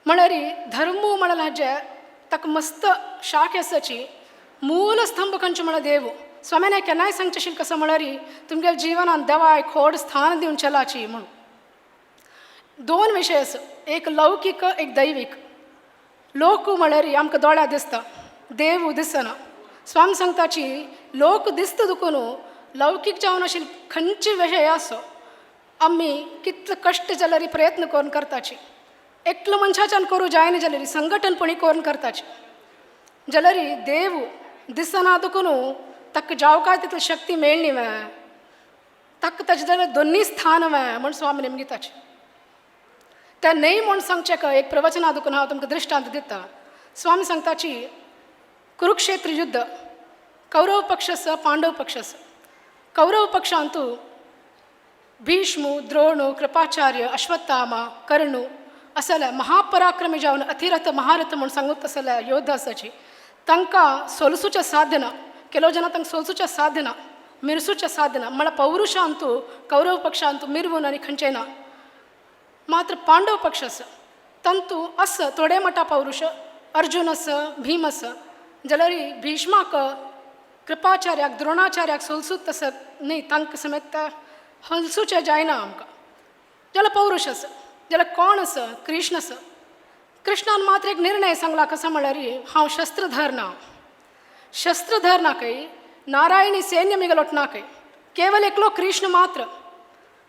म्हळ्यार धर्म म्हळ्यार हाजे ताका मस्त शाख आसाची, मूल स्तंभ खंयचे म्हळ्यार देव. स्वाम्यान हें केन्नाय सांगचें आशिल्लें कसो म्हळ्यार तुमगेल्या जिवनांत देवाक व्हड स्थान दिवन चलाची म्हूण. दोन विशय आसा, एक लौकीक एक दैवीक. लोक म्हळ्यार आमकां दोळ्यार दिसता, देव दिसना. स्वामी सांगताची लोक दिसता दुखून लौकीक जावन आशिल्ले खंयचे विशय आसो आमी कितले कश्ट जाल्यार प्रयत्न करून करताची. एकलो मनशाच्यान करूं जायना जाल्यार संघटनपणी करून करताची. जाल्यार देव दिसना दुखून ताका जावकाय तितली शक्ती मेळ्ळी वे, ताका ताचे जाल्यार दोनी स्थान वे म्हूण स्वामी नेमगिताचे. त्या न्हय म्हूण सांगचें एक प्रवचना दुखून हांव तुमकां दृश्टांत दिता. स्वामी सांगताची कुरुक्षेत्र युद्ध, कौरव पक्ष आसा, पांडव पक्ष आसा. कौरव पक्षांतू भीष्म, द्रोण, कृपाचार्य, अश्वत्थामा, कर्णू असले महापराक्रमी जावन अतिरथ महारथ म्हूण सांगूत तसले योद्धा आसाची. तांकां सोलसूचें साधना, केलो जाणां तांकां सोलसूचें साधना, मिरसूचें साधना म्हळ्यार पौरुशांतू कौरव पक्षांतू मिरवून आनी खंयचें ना. मात्र पांडव पक्ष आसा तांतू आसा थोडे मटा पौरुश. अर्जुन आसा, भीम आसा. जाल्यार भीष्माक कृपाचार्याक द्रोणाचार्याक सोलसूत तसं न्ही तांकां समेत हलसूचें जायना आमकां. जाल्यार पौरुश आसा, जाल्यार कोण आसा? कृष्ण आसा. कृष्णान मात्र एक निर्णय सांगला कसो म्हळ्यार हांव शस्त्र धरना. शस्त्र धरनाकय नारायणी सैन्य मिगलोट नाकय, केवल एकलो कृष्ण मात्र.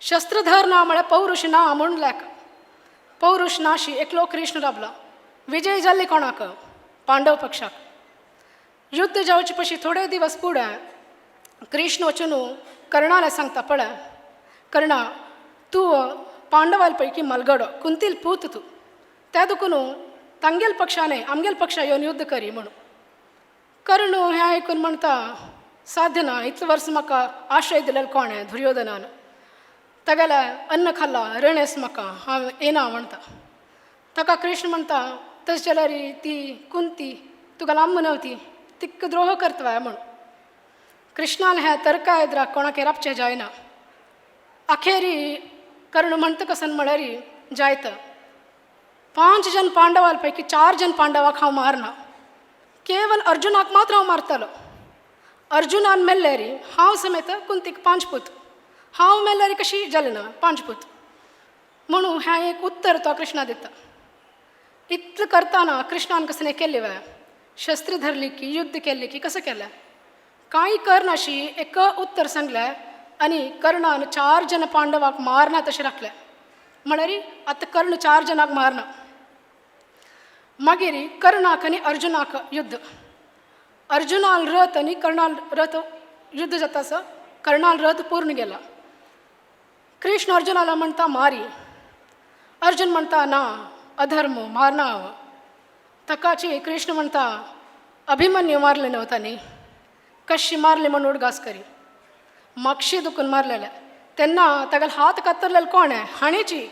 शस्त्र धरना म्हळ्यार पौरुश ना म्हणल्याक पौरुष नाशी एकलो कृष्ण राबला. विजय जाल्ले कोणाक? पांडव पक्षाक. युद्ध जावचे पयलीं थोडे दिवस फुडें कृष्ण वचून कर्णाला सांगता, पळय कर्णा, तूं पांडवाल पैकी मलगडो, कुंतील पूत तूं, त्या दुखून तांगेल पक्षाने आमगेल पक्षा येवन युद्ध करी म्हणून. कर्ण हें आयकून म्हणटा, साध्य ना, इतलें वर्स म्हाका आश्रय दिलेलो कोणें? दुर्योधनान. तागेलें अन्न खाल्ला, रणेस म्हाका, हांव येना म्हणटा. ताका कृष्ण म्हणटा, तशें जाल्यार ती कुंती तुका अम्म नव्हती, तिका द्रोह करतवा म्हूण. कृष्णान हें तर्का येद्राक कोणाक राबचें जायना. अखेरी कर्ण म्हणटा कसन म्हळ्यार जायत 5 जन पांडवाल पैकी 4 जन पांडवाक हांव मारना, केवल अर्जुनाक मात्र हांव मारतलो. अर्जुनान मेल्ल्यार हांव समेत कुंतीक 5 पूत, हांव मेल्ल्यार कशी जालेना 5 पूत म्हणून हें एक उत्तर तो कृष्णा दिता. इतलें करताना कृष्णान कसलें केल्लें वय? शस्त्र धरली की युद्ध केल्लें की कसं केलें? कांय करनाशी एक उत्तर सांगलें आनी कर्णान 4 जन पांडवाक मारना तशें राखलें. म्हळ्यार आतां कर्ण 4 जनाक मारना. मागीर कर्णाक आनी अर्जुनाक युद्ध. अर्जुनाल रथ आनी कर्णाल रथ युद्ध जाता आसा, कर्णाल रथ पूर्ण गेला. कृष्ण अर्जुनाला म्हणटा मारी. अर्जुन म्हणटा ना, अधर्म, मारना हांव. ताकाची कृष्ण म्हणटा अभिमन्यू मारले नव्हता न्ही, कशी मारले म्हणून उडगास करी. मागशी दुखून मारलेले तेन्ना तागेले हात कातरलेले कोण? हाणेची.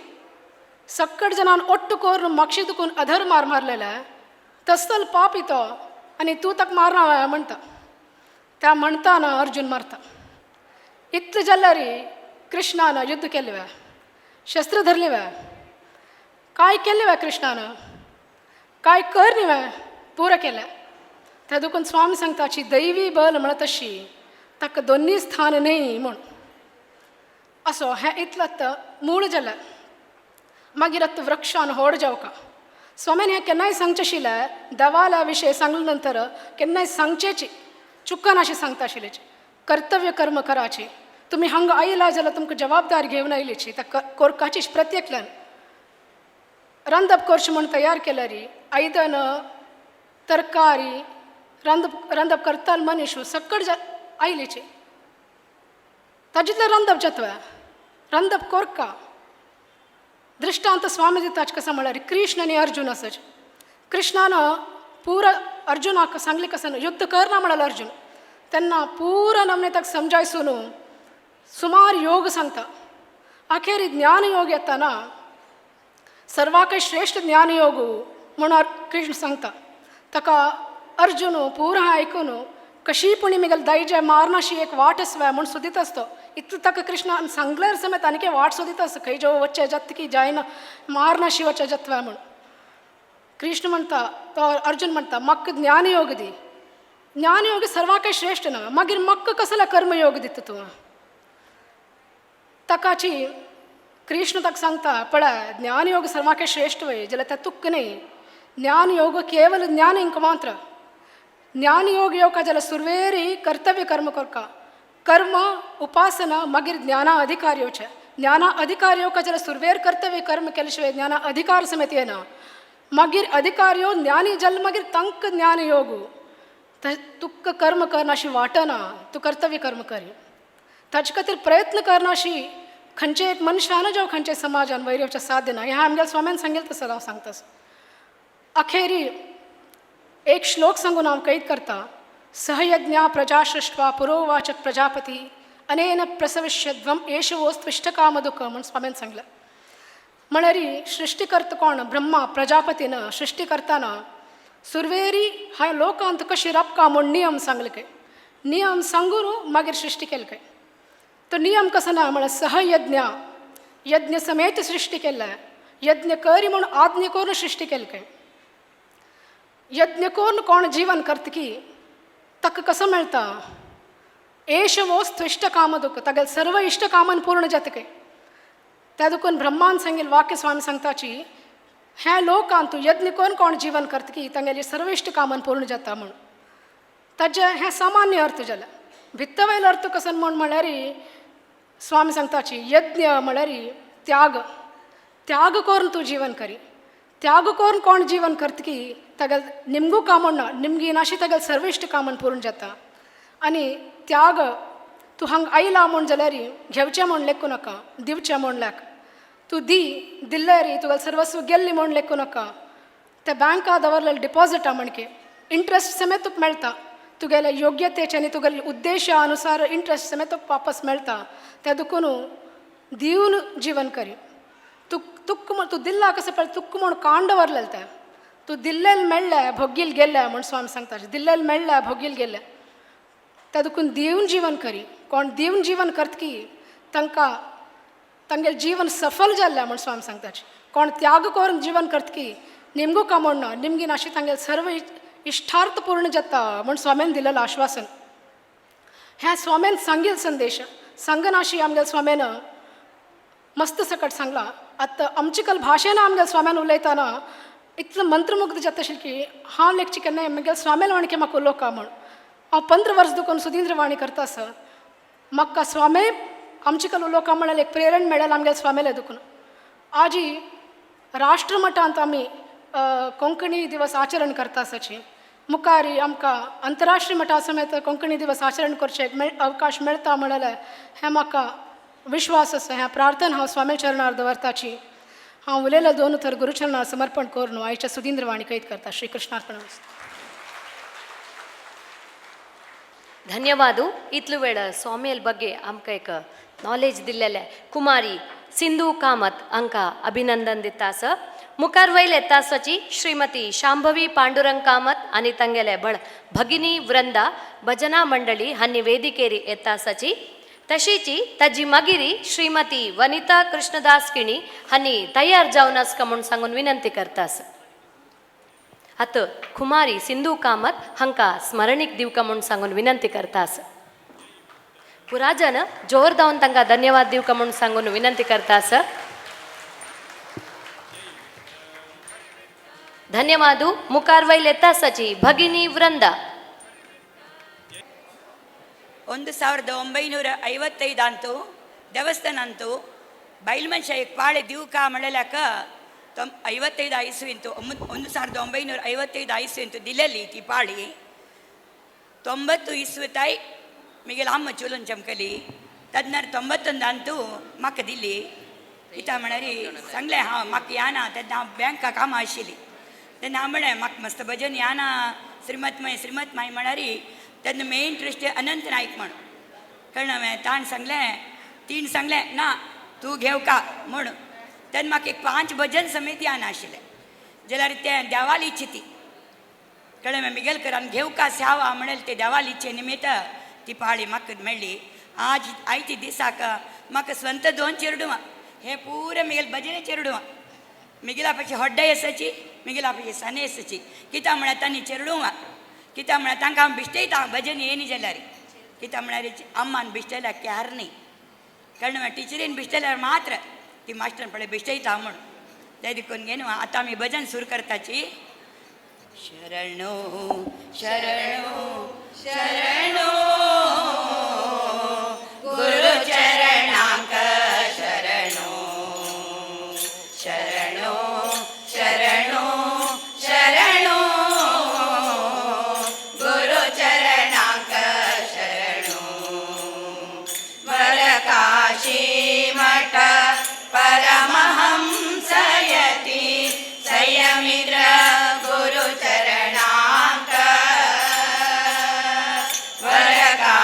सक्कट जनान ओट्ट करून मागशी दुखून अधर मारलेले, तसल पाप तो आनी तूं ताका मारना म्हणटा. त्या म्हणटाना अर्जुन मारता. इतलें जाल्यार कृष्णान युद्ध केलें वय, शस्त्र धरलें वय, काय केलें वय कृष्णान? काय कर न्ही वय? पुरो केलें. त्या दुखून स्वामी सांगताची दैवी बल म्हण तशी ताका दोनी स्थान न्ही म्हूण. असो हें इतलें मूळ जालें. मागीर आतां वृक्षान व्हड जावका. स्वामीन हें केन्नाय सांगचें आशिल्लें, देवाल्या विशय सांगले नंतर केन्नाय सांगचेची चुकन अशें सांगता आशिल्लेची. कर्तव्य कर्म कराची. तुमी हांगा आयला जाल्यार तुमकां जबाबदारी घेवन आयलीची, त्या कोरकाचीच प्रत्येकल्यान. रांदप करचें म्हूण तयार केल्यार आयदन, तरकारी, रांदप करताल मनीस सक्कट आयलीची. ताजितलें रांदप जातवा, रांदप कोरका. दृश्टांत स्वामी दिताच कसं म्हळ्यार कृष्ण आनी अर्जुन आसच. कृष्णान पुरा अर्जुनाक सांगले कसन युद्ध करना म्हणाल अर्जुन. तेन्ना पुरा नमने ताका समजायसून सुमार योग सांगता. अखेर ज्ञान योग येताना सर्वाकय श्रेष्ठ ज्ञान योग म्हणून कृष्ण सांगता. ताका अर्जुन पुरा आयकून कशी पुणी मिगल दैजे मारनाशी एक वाट आसवा म्हूण सोदीत आसतो. इतलें ताका कृष्णान सांगल्यार समेत आनीक वाट सोदीत आसा, खंय जो वच्चे जात की जायना, मारनाशी वच्चे जातवा म्हूण. कृष्ण म्हणटा, तो अर्जुन म्हणटा म्हाका ज्ञान योग दी. ज्ञान योग सर्वाकय श्रेष्ठ ना, मागीर म्हाका कसले कर्मयोग दिता तूं? ताकाची कृष्ण ताका सांगता, पळय ज्ञानयोग सर्वाकय श्रेष्ठ वय जाल्यार तें तुक्क न्ही. ज्ञानयोग केवल ज्ञान इंक मात्र. ज्ञानयोग येवका जाल्यार सुरवेरी कर्तव्य कर्म करका. कर्म उपासना मागीर ज्ञाना अधिकार येवचे. ज्ञाना अधिकार येवका जाल्यार सुरवेर कर्तव्य कर्म केले शिवाय ज्ञाना अधिकार समेत येना. मागीर अधिकार येवन ज्ञानी जल्म मागीर तांकां ज्ञान योग. तुक्क कर्म करनाशी वाटना, तूं कर्तव्य कर्म करी. ताचे खातीर प्रयत्न करनाशी खंयचे एक मनशान जावं खंयचे समाजान वयर येवचें साध्य ना. हें आमगेल्या स्वाम्यान सांगिल्लें तसं हांव सांगता. अखेरी एक श्लोक सांगून हांव कैद करता. सहयज्ञा प्रजा सृष्ट्वा पुरोवाचक प्रजापती अनेन प्रसविष्यध्वम एष वोस्त्विष्टकामदुक म्हूण स्वामीन सांगलें. म्हळ्यार सृष्टिकर्ता कोण? ब्रह्मा प्रजापतीन सृष्टी करताना सुरवेरी हांवें लोकांत कशी राबका म्हूण नियम सांगले काय. नियम सांगून मागीर सृष्टी केली काय. तो नियम कसो ना म्हळ्यार सहयज्ञ, यज्ञ समेत सृष्टी केल्या. यज्ञ करी म्हूण आज्ञा करून सृष्टी केली काय. यज्ञ करून कोण जीवन करता की तक कसं मिळतं एश वोस्तु इष्ट काम दुःख तगेल सर्व इष्ट कामन पूर्ण जातके त्या दुखून ब्रह्मान सांगेल वाक्य स्वामी सांगताची ह्या लोकांत तू यज्ञ कोण जीवन करत की तांगेली सर्व इष्ट कामन पूर्ण जाता म्हणून ताजे हे सामान्य अर्थ जाला भित्तवयल अर्थ कसं म्हळ्यार स्वामी सांगताची यज्ञ म्हळ्यार त्याग करून तू जीवन करी त्याग करून कोण जीवन करत की तगेल निमगू कामण निमगी नाशी तगेल सर्व इष्ट कामन पूर्ण जाता आणि त्याग तू हंग आईला म्हण जाल्यार घेवचें म्हण लेखू नाका दिवचें म्हण लेख तू दिल्ल्यार तुगेलें सर्वस्व गेल्ली म्हण लेखू नाका त्या बँका दवरलेले डिपॉझिटा म्हणके इंट्रस्ट समेत तुका मेळटा तुगेले योग्यतेचे आनी तुगेले उद्देशा अनुसार इंट्रस्ट समेत तुका वापस मेळटा त्या दुखून दिवन जीवन करी तू दिल्ला कसं पळय तुक्क म्हण कांड वरलेले ते तू दिल्लेल मेळ्ळे भोगील गेले म्हण स्वामी सांगता दिल्लेल मेळ्ळे भोगील गेले त्या दुखून दिवन जीवन करी कोण दिवन जीवन करत की तांगेल जीवन सफल जाल्लें म्हण स्वामी सांगता कोण त्याग करून जीवन करत की निमगू कामण ना निमगी नाशी तांगेल सर्व इश्टार्थ पूर्ण जाता म्हण स्वामीन दिलेलं आश्वासन ह्या स्वामीन सांगील संदेश सांगनाशी आमगेल स्वामीन मस्त सकट सांगला आतां आमचे कल भाशेन आमगेल स्वाम्यान उलयतना इतलें मंत्रमुग्ध जाता आशिल्लें की हांव लेखची केन्ना म्हगेल स्वामील वाणके म्हाका उलोवका म्हण हांव 15 वर्स दुखून सुधींद्र वाणी करता आसा म्हाका स्वामी आमचे कल उलोवका म्हळ्यार एक प्रेरण मेळ्ळें आमगेल स्वामीले दुखून आजी राष्ट्रमटांत आमी कोंकणी दिवस आचरण करता आसाची मुखारी आमकां अंतरराष्ट्रीय मठा समेत कोंकणी दिवस आचरण करचे अवकाश मेळटा म्हळ्यार हें म्हाका विश्वास आसा ह्या प्रार्थना हांव स्वामी चरणार दवरताची हांव उलयले 2 उतर गुरुचरणार समर्पण करून आयच्या सुधींद्र वाणी कैद करता श्री कृष्णार्पण ಧನ್ಯವಾದ ಇತ್ಲು ವೇಳ ಸ್ವಾಮಿಯಲ್ ಬಗ್ಗೆ ಆಮ್ಕ ಏಕ ನಾಲೆಜ್ ದಿಲ್ಲೆಲೆ ಕುಮಾರಿ ಸಿಂಧು ಕಾಮತ್ ಅಂಕ ಅಭಿನಂದನ್ ದಿತ್ತಾಸ मुखार वयल येतासची श्रीमती शांभवी पांडुरंग कामत आणि तंगेले बळ भगिनी वृंदा भजना मंडळी हांनी वेदिकेरी येतासची तशीची ताजी मागिरी श्रीमती वनिता कृष्णदास किणी हांनी तयार जावन आसका म्हूण सांगून विनंती करतास आत कुमारी सिंधू कामत हांकां स्मरणीक दिवका म्हूण सांगून विनंती करतास पुराजन जोर दावन तांकां धन्यवाद दिवका म्हूण सांगून विनंती करतास ಧನ್ಯವಾದ ಮುಖಾರ್ ವೈಲ್ ಎತ್ತಾಸಚಿ ಭಗಿನಿ ವೃಂದ 1955 ಅಂತೂ ದೇವಸ್ಥಾನ ಅಂತೂ ಬೈಲ್ಮಂಶ ಪಾಳೆ ದಿವಕ ಮಳೆಲಾಕ 55 ಐಸ್ವಿಂತು 1955 ಐಸ್ವಿಂತು ದಿಲ್ಲಲ್ಲಿ ತಿ ಪಾಳಿ 90 ಇಸ್ವಿ ತಾಯಿ ಮಿಗೆಲ್ ಅಮ್ಮ ಚೂಲನ್ ಚಮಕಲಿ ತದ್ನರ್ 91 ಅಂತೂ ಮಕ್ಕ ದಿಲ್ಲಿ इता म्हणारी सांगले हां म्हाका याना तेन्ना हांव बँका कामां आशिल्ली तेन्ना हांव म्हळें म्हाका मस्त भजन याना श्रीमत माई म्हणारी तेन्ना मेन इंट्रस्ट अनंत नायक म्हण कळना हांवें ताण सांगलें तीन सांगलें ना तूं घेव का म्हूण तेन्ना म्हाका एक 5 भजन समेत याना आशिल्लें जाल्यार तें देवालीची ती कळ्ळें हांवें मिगेलकरान घेव का स्यावा म्हणलें ते देवालीचे निमित्त ती पाळी म्हाका मेळ्ळी आयच्या दिसाक म्हाका स्ವಂತ 2 चेडवां हे पूरे मिगेल भजने चेडवां मिगेला पयची होड्डाय आसाची मिगेला पयची सने आसाची कित्या म्हळ्यार तांणी चेडवां कित्या म्हळ्यार तांकां हांव बिश्टयता भजन येनी जाल्यार कित्या म्हळ्यार अम्मान बिश्टयल्यार क्यार न्ही कळ्ळें म्हळ्यार टिचरीन बिश्टयल्यार मात्र ती मास्टर पळय बिश्टयता म्हूण ते देखून घेन आतां आमी भजन सुरू करताची शरणो शरणो शरणो गुरु चरणांक शरणो शरणो शरणो शरणो गुरु चरणांक शरणो वरकाशी मठ परमहंसयति संयमिद्र गुरु चरणांक वरका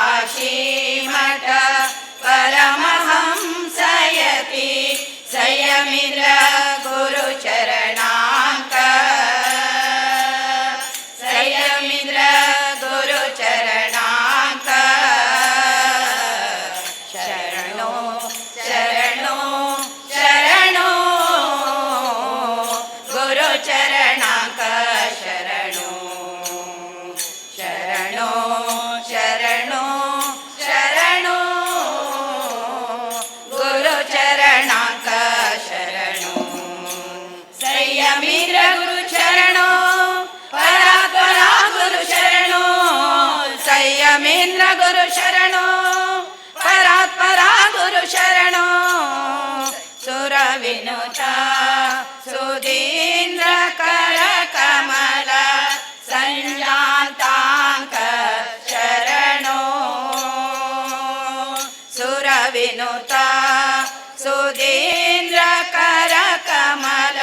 ವಿನುತ ಸುಧೀಂದ್ರ ಕರ ಕಮಲ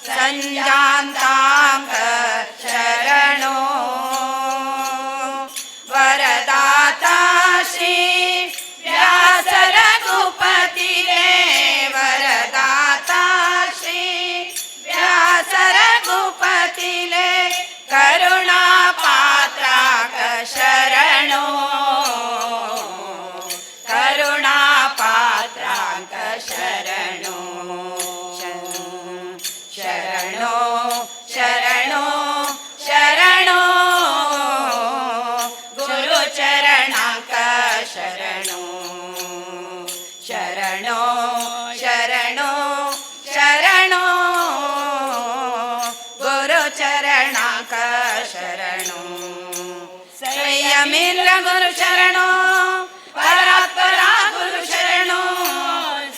ಸಂಜಾಂತಾಂಗ ಶರಣೋ ವರದಾತಾ ಶ್ರೀ ವ್ಯಾಸ ರಘುಪತಿ ವರದಾತಾ ಶ್ರೀ ವ್ಯಾಸ ರಘುಪತಿ ಕರುಣಾ ಪಾತ್ರ ಶರಣೋ ಕರುಣಾ ಪಾತ್ರ ಶರಣೋ ಶರಣೋ ಶರಣೋ ಶರಣೋ ಗುರು ಚರಣಾಂಕ ಶರಣೋ ಶರಣೋ ಶರಣೋ ಶರಣೋ ಗುರು ಚರಣಾಂಕ ಶರಣೋ ಸಂಯಮೇಂದ್ರ ಗುರು ಶರಣೋ ಪರಾತ್ಪರ ಗುರು ಶರಣೋ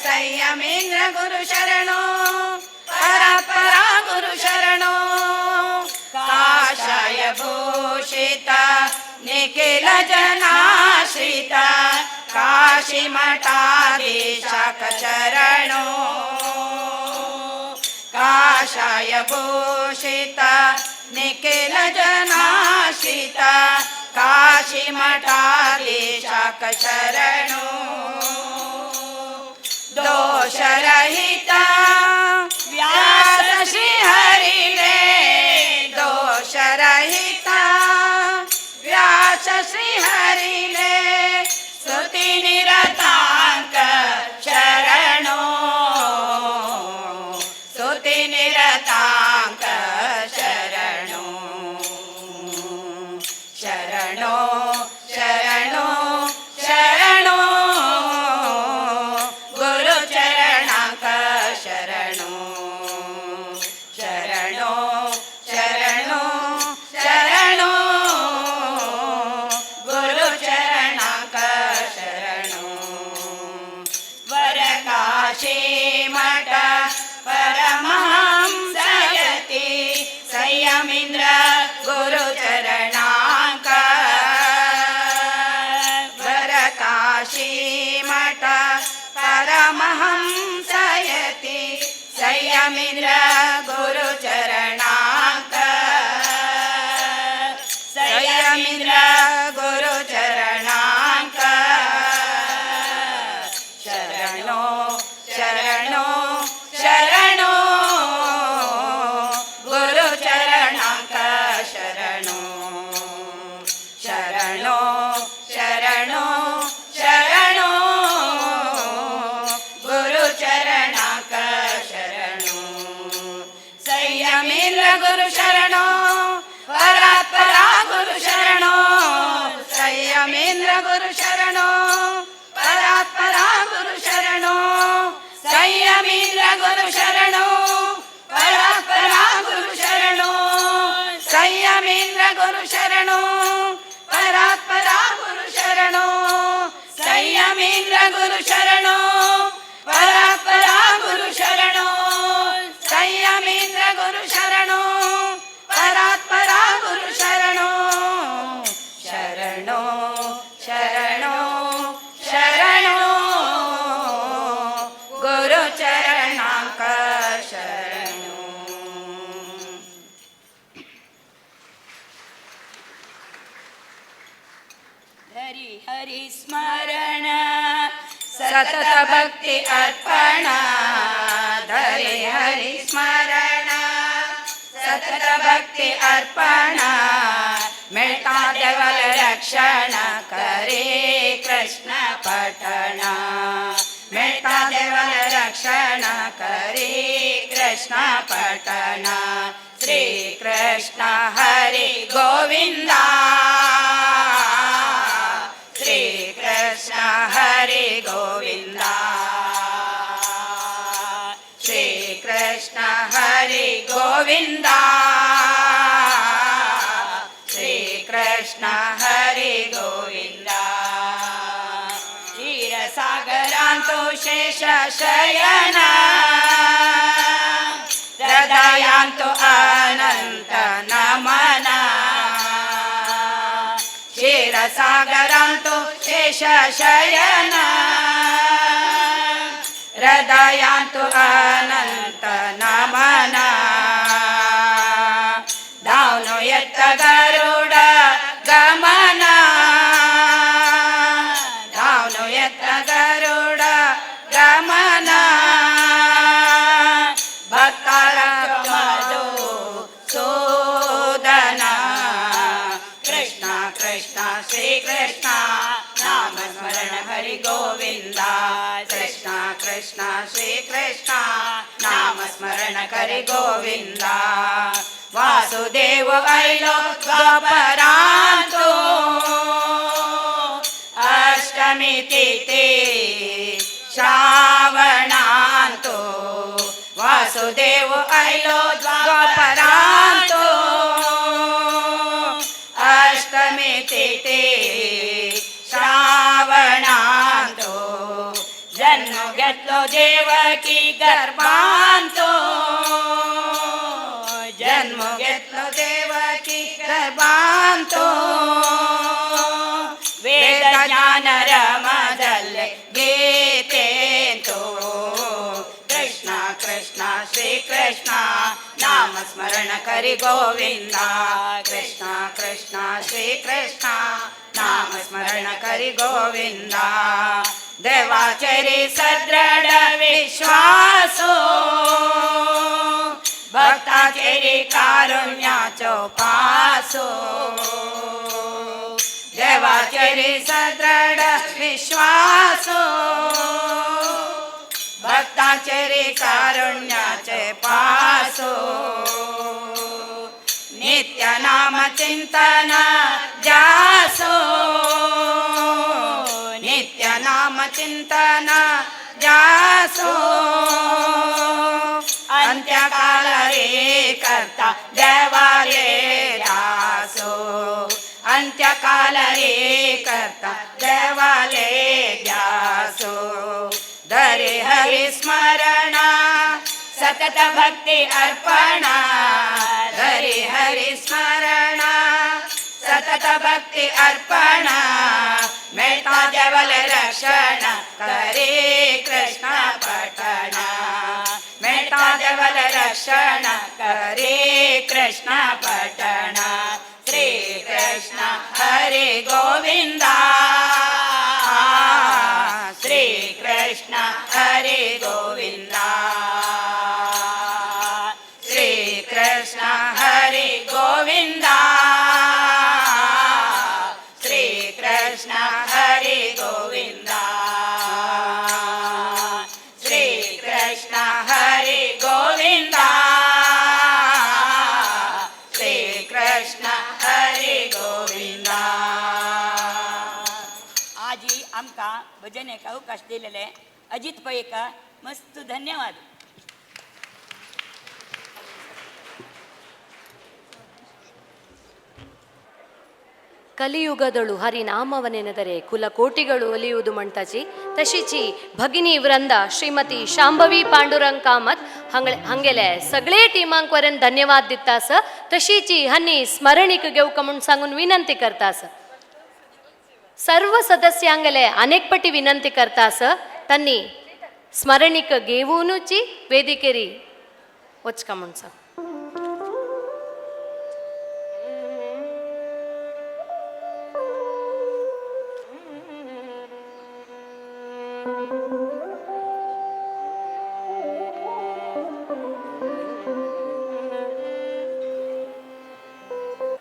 ಸಂಯಮೇಂದ್ರ ಗುರು ಶರಣೋ ಪರಾತ್ಪರ ಗುರು ಶರಣೋ ಕಾಷಾಯ ಭೂಷಿತ ನಿಖಿಲ ಜನಾಶ್ರಿತ ಕಾಶಿ ಮಠಾಧೀಶಕ ಶರಣೋ ಕಾಷಾಯ ಭೂಷಿತ ನಿಖಿಲ ಜನಾಶ್ರಿತ ಕಾಶಿ ಮಠಾಧೀಶಕ ಶರಣೋ ದೋಷರಹಿತ ವ್ಯಾಸ ಶ್ರೀ ಹರಿಲೇ ದೋಷರಹಿತ ವ್ಯಾಸ ಶ್ರೀ ಹರಿಲೇ ಸ್ತುತಿ ನಿರತಾಂಕ ಶರಣೋ ಸ್ತುತಿ ನಿರತಾಂಕ ಶರಣೋ ಶರಣೋ ಶರಣೋ ಶರಣೋ ಗುರು ಚರಣಾಂಕ ಶರಣೋ ಶರಣೋ ಶರಣೋ ಶರಣೋ ಗುರು ಚರಣಾಂಕ ಶರಣೋ ವರಕಾಶಿ ಮಠ ಪರಮಹಂಸಯತಿ ಸಂಯಮೀಂದ್ರ ಗುರು ಚರಣಾಂಕ ವರಕಾಶಿ ಮಠ ಪರಮಹಂಸಯತಿ ಸಂಯಮೀಂದ್ರ ಗುರು ಚರಣಾಂಕ ಸಂಯಮೀಂದ್ರ ಗುರು ಚರಣಾಂಕ ಶರಣೋ ಶರಣೋ ಶರಣೋ ಗುರು ಚರಣಾಂಕ ಶರಣೋ ಶರಣೋ ಶರಣೋ ಶರಣೋ ಗುರು ಚರಣಾಂಕ ಶರಣೋ ಸಂಯಮೀಂದ್ರ ಗುರು ಶರಣೋ ಪರಾತ್ಪರ ಗುರು ಶರಣೋ ಸಂಯಮೀಂದ್ರ ಗುರು ಶರಣೋ ಪರಾತ್ಪರ ಗುರು ಶರಣೋ ಸಂಯಮೀಂದ್ರ ಗುರು ಶರಣೋ ಪರಾತ್ಪರ ಗುರು ಶರಣೋ ಸಂಯಮೀಂದ್ರ ಗುರು ಶರಣೋ ಪರಾತ್ಪರ ಗುರು ಶರಣೋ ಸಂಯಮೀಂದ್ರ ಗುರು ಶರಣೋ ಪರಾತ್ಪರ ಗುರು ಶರಣೋ ಸಂಯಮೀಂದ್ರ ಗುರು ಶರಣೋ ಪರಾತ್ಪರ ಗುರು ಶರಣೋ ಶರಣೋ ಶರಣೋ ಶರಣೋ ಗುರು ಚರಣಾಂಕ ಶರಣೋ ಹರಿ ಹರಿ ಸ್ಮರಣ ಸತತ ಭಕ್ತಿ ಅರ್ಪಣ ಧರಿ ಹರಿ ಸ್ಮರಣ ಸತತ ಭಕ್ತಿ ಅರ್ಪಣ मिळता देवल रक्षण करे कृष्ण पठण मिळता देवल रक्षण करे कृष्ण पठण श्री कृष्ण हरि गोविंदा श्री कृष्ण हरि गोविंदा श्री कृष्ण हरि गोविंदा कृष्ण हरि गोविंदा क्षीर सागरांतो शेष शयन हृदयांतो अनंत नमन क्षीर सागरांतो शेष शयन हृदयांतु अनंत नमन धावनो यत्त गरुड गमन धावनो यत्त गरुड गमन भक्तार मधु सूदन कृष्ण कृष्ण श्री कृष्ण नाम स्मरण हरि गोविंदा कृष्ण कृष्ण श्री कृष्ण नाम स्मरण हरि गोविंदा वासुदेव ऐलो द्वापरांतो अष्टमी तिथि श्रावणांतो वासुदेव ऐलो द्वापरांतो अष्टमी तिथि श्रावणांतो जन्म घेतलो देवकी गर्भांतो जन्म घेतलो देवकी गर्भांतो वेद ज्ञान रमदल्ले गीतेंतो कृष्ण कृष्ण श्री कृष्ण नाम स्मरण करि गोविंदा कृष्ण कृष्ण श्री कृष्ण नाम स्मरण करि गोविंदा देवाचरी सदृढ विश्वासो भक्ताचेरी कारुण्याचो पासो देवाचेरी सदृढ विश्वासो भक्ताचेरी कारुण्याचे पासो नित्य नाम चिंतन जासो नित्य नाम चिंतन जासो अंत्यकाल रे करता देवाले दासो अंत्यकाल रे करता देवाले द्यासो धरे हरि स्मरण सतत भक्ति अर्पण धरे हरि स्मरण सतत भक्ति अर्पण मेटा जवल रक्षण करे कृष्ण पठण मेटा जवल रक्षण करे कृष्ण पठण श्री कृष्ण हरे गोविंदा श्री कृष्ण हरे गोविंदा श्री कृष्ण हरे गोविंदा श्री कृष्ण हरे गोविंदा श्री कृष्ण हरे गोविंदा श्री कृष्ण हरे गोविंदा आजी आमका भजनेक अवकाश दिलेले अजित पैका मस्त धन्यवाद. ಕಲಿಯುಗದಳು ಹರಿನಾಮವನೆನೆದರೆ ಕುಲಕೋಟಿಗಳು ಒಲಿಯುವುದು ಮಂಟಚಿ ತಶಿಚಿ ಭಗಿನಿ ವೃಂದ ಶ್ರೀಮತಿ ಶಾಂಭವಿ ಪಾಂಡುರಂಗ್ ಕಾಮತ್ ಹಂಗೆಲೆ ಸಗಳೆ ಟೀಮಾಂಕ್ವರೆನ್ ಧನ್ಯವಾದ ದಿತ್ತಾಸ तशीची हन्नी स्मरणिक घेवक म्हणून सांगून विनंती करतास. सर्व सदस्यांगले अनेक पटी विनंती करतास त्यांनी स्मरणिक घेऊनची वेदिकेरी वचका म्हणून सांग.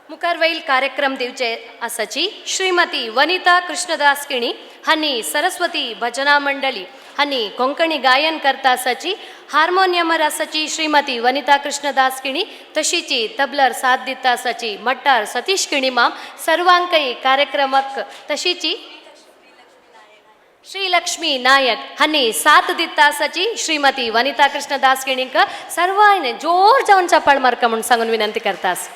मुखारवैल कार्यक्रम दिवचे आसाची श्रीमती वनिता कृष्णदास किणी हांनी सरस्वती भजना मंडळी हांनी कोंकणी गायन करता आसाची हार्मोनियमर आसाची श्रीमती वनिता कृष्णदास किणी तशीची तबलर साथ दिता आसाची मट्टार सतीश किणी माम सर्वांकई कार्यक्रमक तशीची श्रीलक्ष्मी नायक हांनी साथ दिता आसाची श्रीमती वनिता कृष्णदास किणीक सर्वांनी जोर जावन चपाळ मारका म्हणून सांगून विनंती करतास.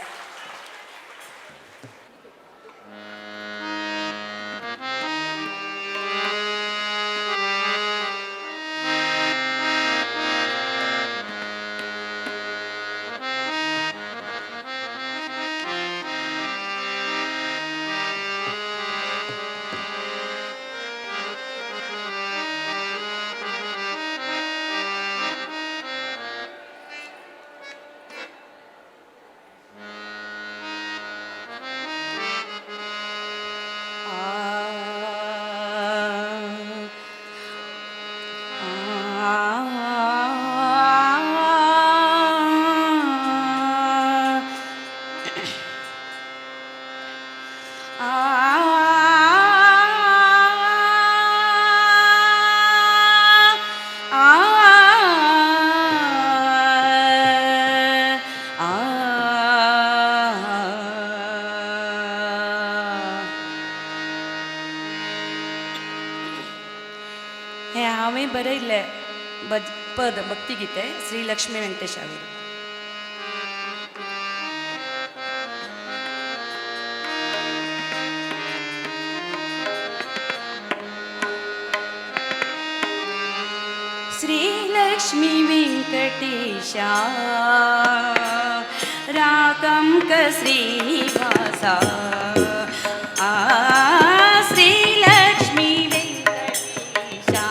हे हांवें बरयल्लें पद भक्तिगीते श्री लक्ष्मी वेंकटेश आवेर. श्री लक्ष्मी वेंकटेशा रागं क श्रीनिवासा श्री लक्ष्मी वेंकटेशा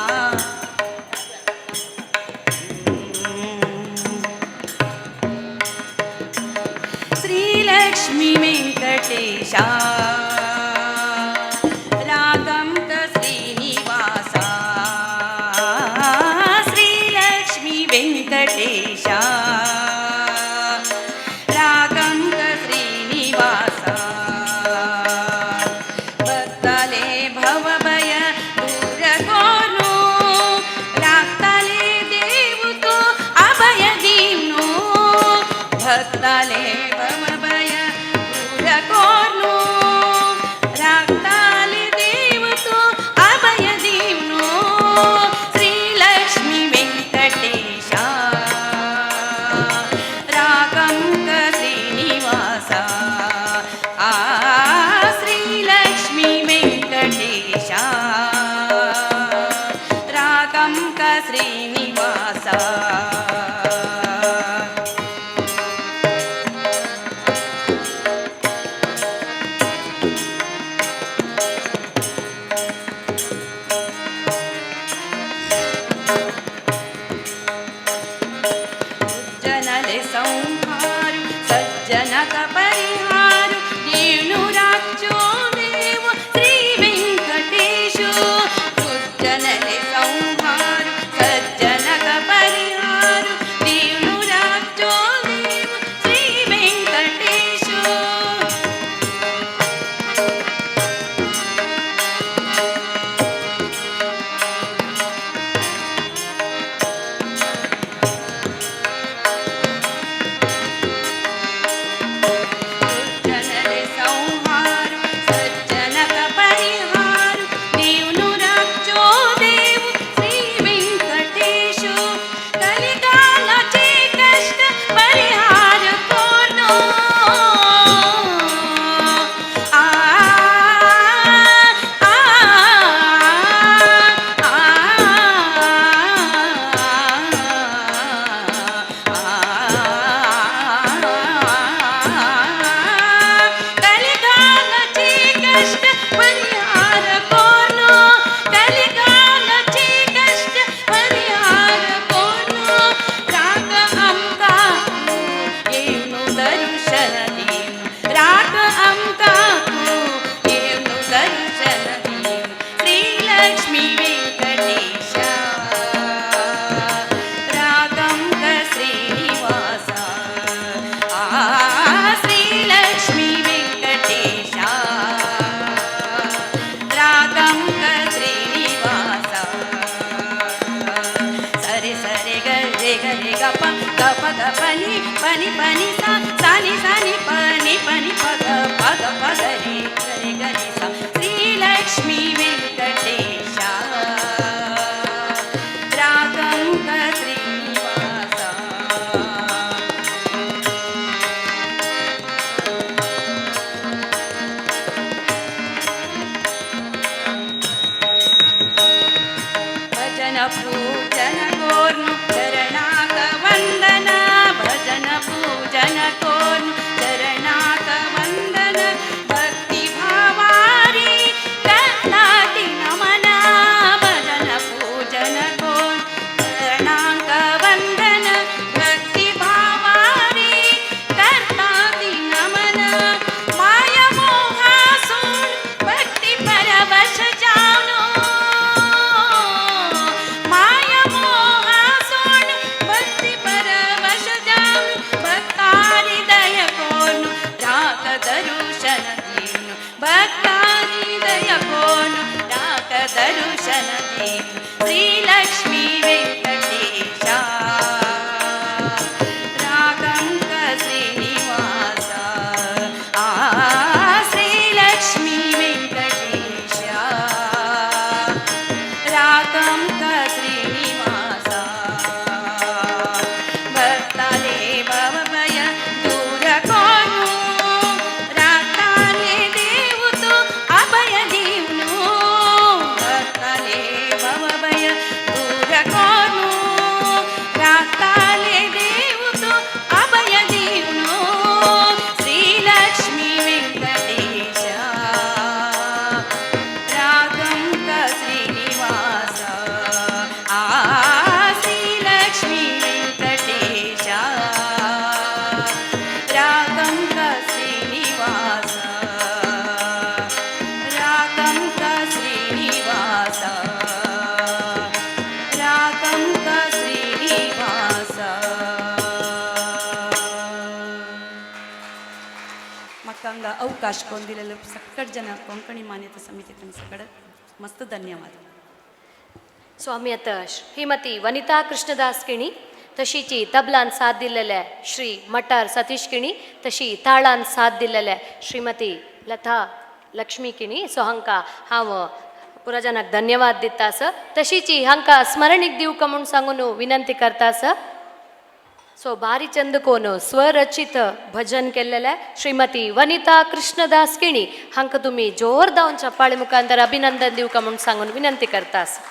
श्री लक्ष्मी वेंकटेशा रागं क श्रीनिवासा श्री लक्ष्मी वेंकटेशा रागं क श्रीनिवासा भक्ताले भवभय दूर कोनु राक्ताले देव तो अभय दीनु भक्ताले भवभय दूर कोनु राक्ताले देव तो अभय दीनु श्री लक्ष्मी वेंकटेशा रागं क श्रीनिवासा श्री लक्ष्मी वेंकटेशा रागं क श्रीनिवासा जनले संहारु सज्जनक परिहारु दीनु राजो देव श्री वेंकटेशु दुर्जनले संहारु सज्जनक परिहारु दीनु राजो देव श्री वेंकटेशु जनले संहारु सज्जनक परिहारु दीनु राजो देव श्री वेंकटेशु कलिकालचे कष्ट परिहार कोनो कलिकालचे कष्ट परिहार कोनो कलिकालचे कष्ट परिहार कोनो राग आमका येवनु दर्शन दीनु राग आमका येवनु दर्शन दीनु श्री लक्ष्मी वेंकटेशा रागं क श्रीनिवासा श्री लक्ष्मी वेंकटेशा रागं क श्रीनिवासा सरे सरे गरे गरे गप गप गपनि पनि पनि सा सानि सानि पनि पनि पद पद पद रे गरे गरे सा श्री लक्ष्मी वेंकटेशा रागं क श्रीनिवासा भजन पूजन कोर्नु चरणाक वंदन भजन पूजन कोर्नु चरणाक वंदन भक्ति भावारी करताति नमन भजन पूजन कोर्नु चरणाक वंदन भक्ति भावारी करताति नमन माया मोहा सोड भक्ति परवश जानो माया मोहा सोड भक्ति परवश जानो भक्तारी दय कोनु राग दर्शन दीनु भक्तारी दय कोनु राग दर्शन दीनु श्री लक्ष्मी वेंकटेशा रागं क श्रीनिवासा श्री लक्ष्मी वेंकटेशा रागं क अवकाश करून दिलेलं सकट जन कोंकणी मान्यता समिती सगळं मस्त धन्यवाद. सो आमी आतां श्रीमती वनिता कृष्णदास किणी, तशीची तबलान साथ दिलेल्या श्री मटार सतीश किणी, तशी ताळान साथ दिलेल्या श्रीमती लता लक्ष्मी किणी. सो हांकां हांव पुराजनाक धन्यवाद दिता सर. तशीची हांकां स्मरणीक दिवक म्हूण सांगून विनंती करता सर. सो बारी चंद कोण स्वरचित भजन केलेले श्रीमती वनिता कृष्णदास किणी हांकां तुमी जोर दावन चप्पाळे मुखांतर अभिनंदन दिवक म्हूण सांगून विनंती करता सर.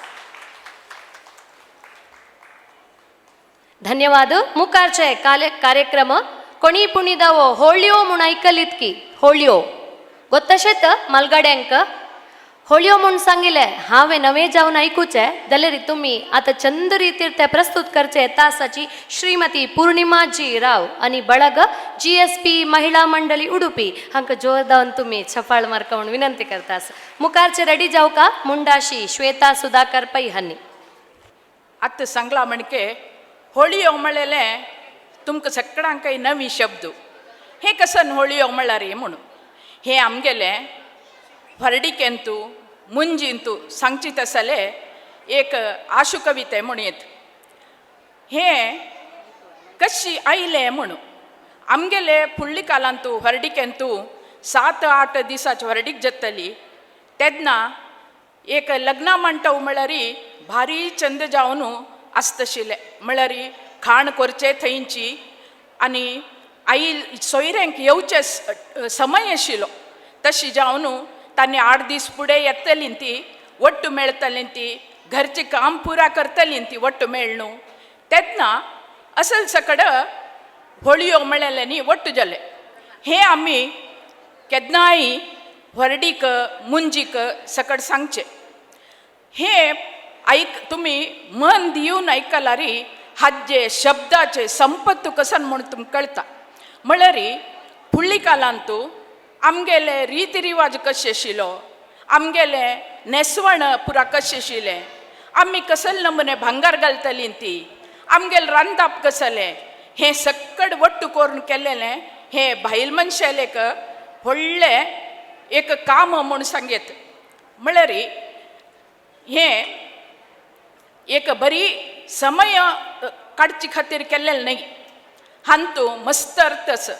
धन्यवाद. मुखारचे कार्यक्रम कोणी पुणी दावो होळ्यो म्हूण आयकलीत की होळ्यो गोत्तशेत मलगड्यांक होळ्यो म्हूण सांगिले हांवें नवें जावन आयकुचें जाल्यार तुमी आतां चंद रितीर ते प्रस्तुत करचे तासाची श्रीमती पूर्णिमाजी राव आनी बळग GSP महिला मंडळी उडुपी हांकां जोर दावन तुमी छपाळ मारका म्हूण विनंती करता. मुखारचे रेडी जावका मुंडाशी श्वेता सुधाकर पै हांनी. आतां सांगला म्हणके होळयो म्हणलेलें तुमकां सगळ्यांक काही नवी शब्द हे कसन होळयो म्हणल्यार म्हणून हे आमगेलें वर्डिकेंतू मुंजींतू सांगची तसले एक आशु कविते म्हणीत हे कशी आयले म्हणून आमगेले फुडली कालांतू वर्डिकेंतू 7-8 दिसाची वर्डीक जातली तेन्ना एक लग्ना मंडप म्हळ्यार भारी चंद जावन आसतशिल्ले म्हळ्यार खाण करचे थंयची आनी आई सोयऱ्यांक येवचे समय आशिल्लो तशी जावन तांणी 8 दीस फुडें येतली ती वट्ट मेळटली ती घरचें काम पुरा करतली ती वट्ट मेळणू तेन्ना असल सकड होळयो म्हणलेले न्ही वट्ट जाले. हे आमी केन्नाय व्हरडीक मुंजीक सकड सांगचे. हे तुमी मन दिवन आयकल्यार हाजे शब्दाचे संपत्त कसन म्हूण तुमकां कळटा. म्हळ्यार फुडली कालांतू आमगेले रिती रिवाज कशे आशिल्लो आमगेले नेसवण पुरा कशें आशिल्लें आमी कसल नमुने भांगर घालतलीं ती आमगेलें रांदप कसलें हें सक्कड वट्ट करून केल्लें हे भायल मनशालेक व्हडलें एक काम म्हूण सांगेत. म्हळ्यार हें एक बरी समय काडचे खातीर केल्लें न्ही हांतू मस्त अर्थ आसा.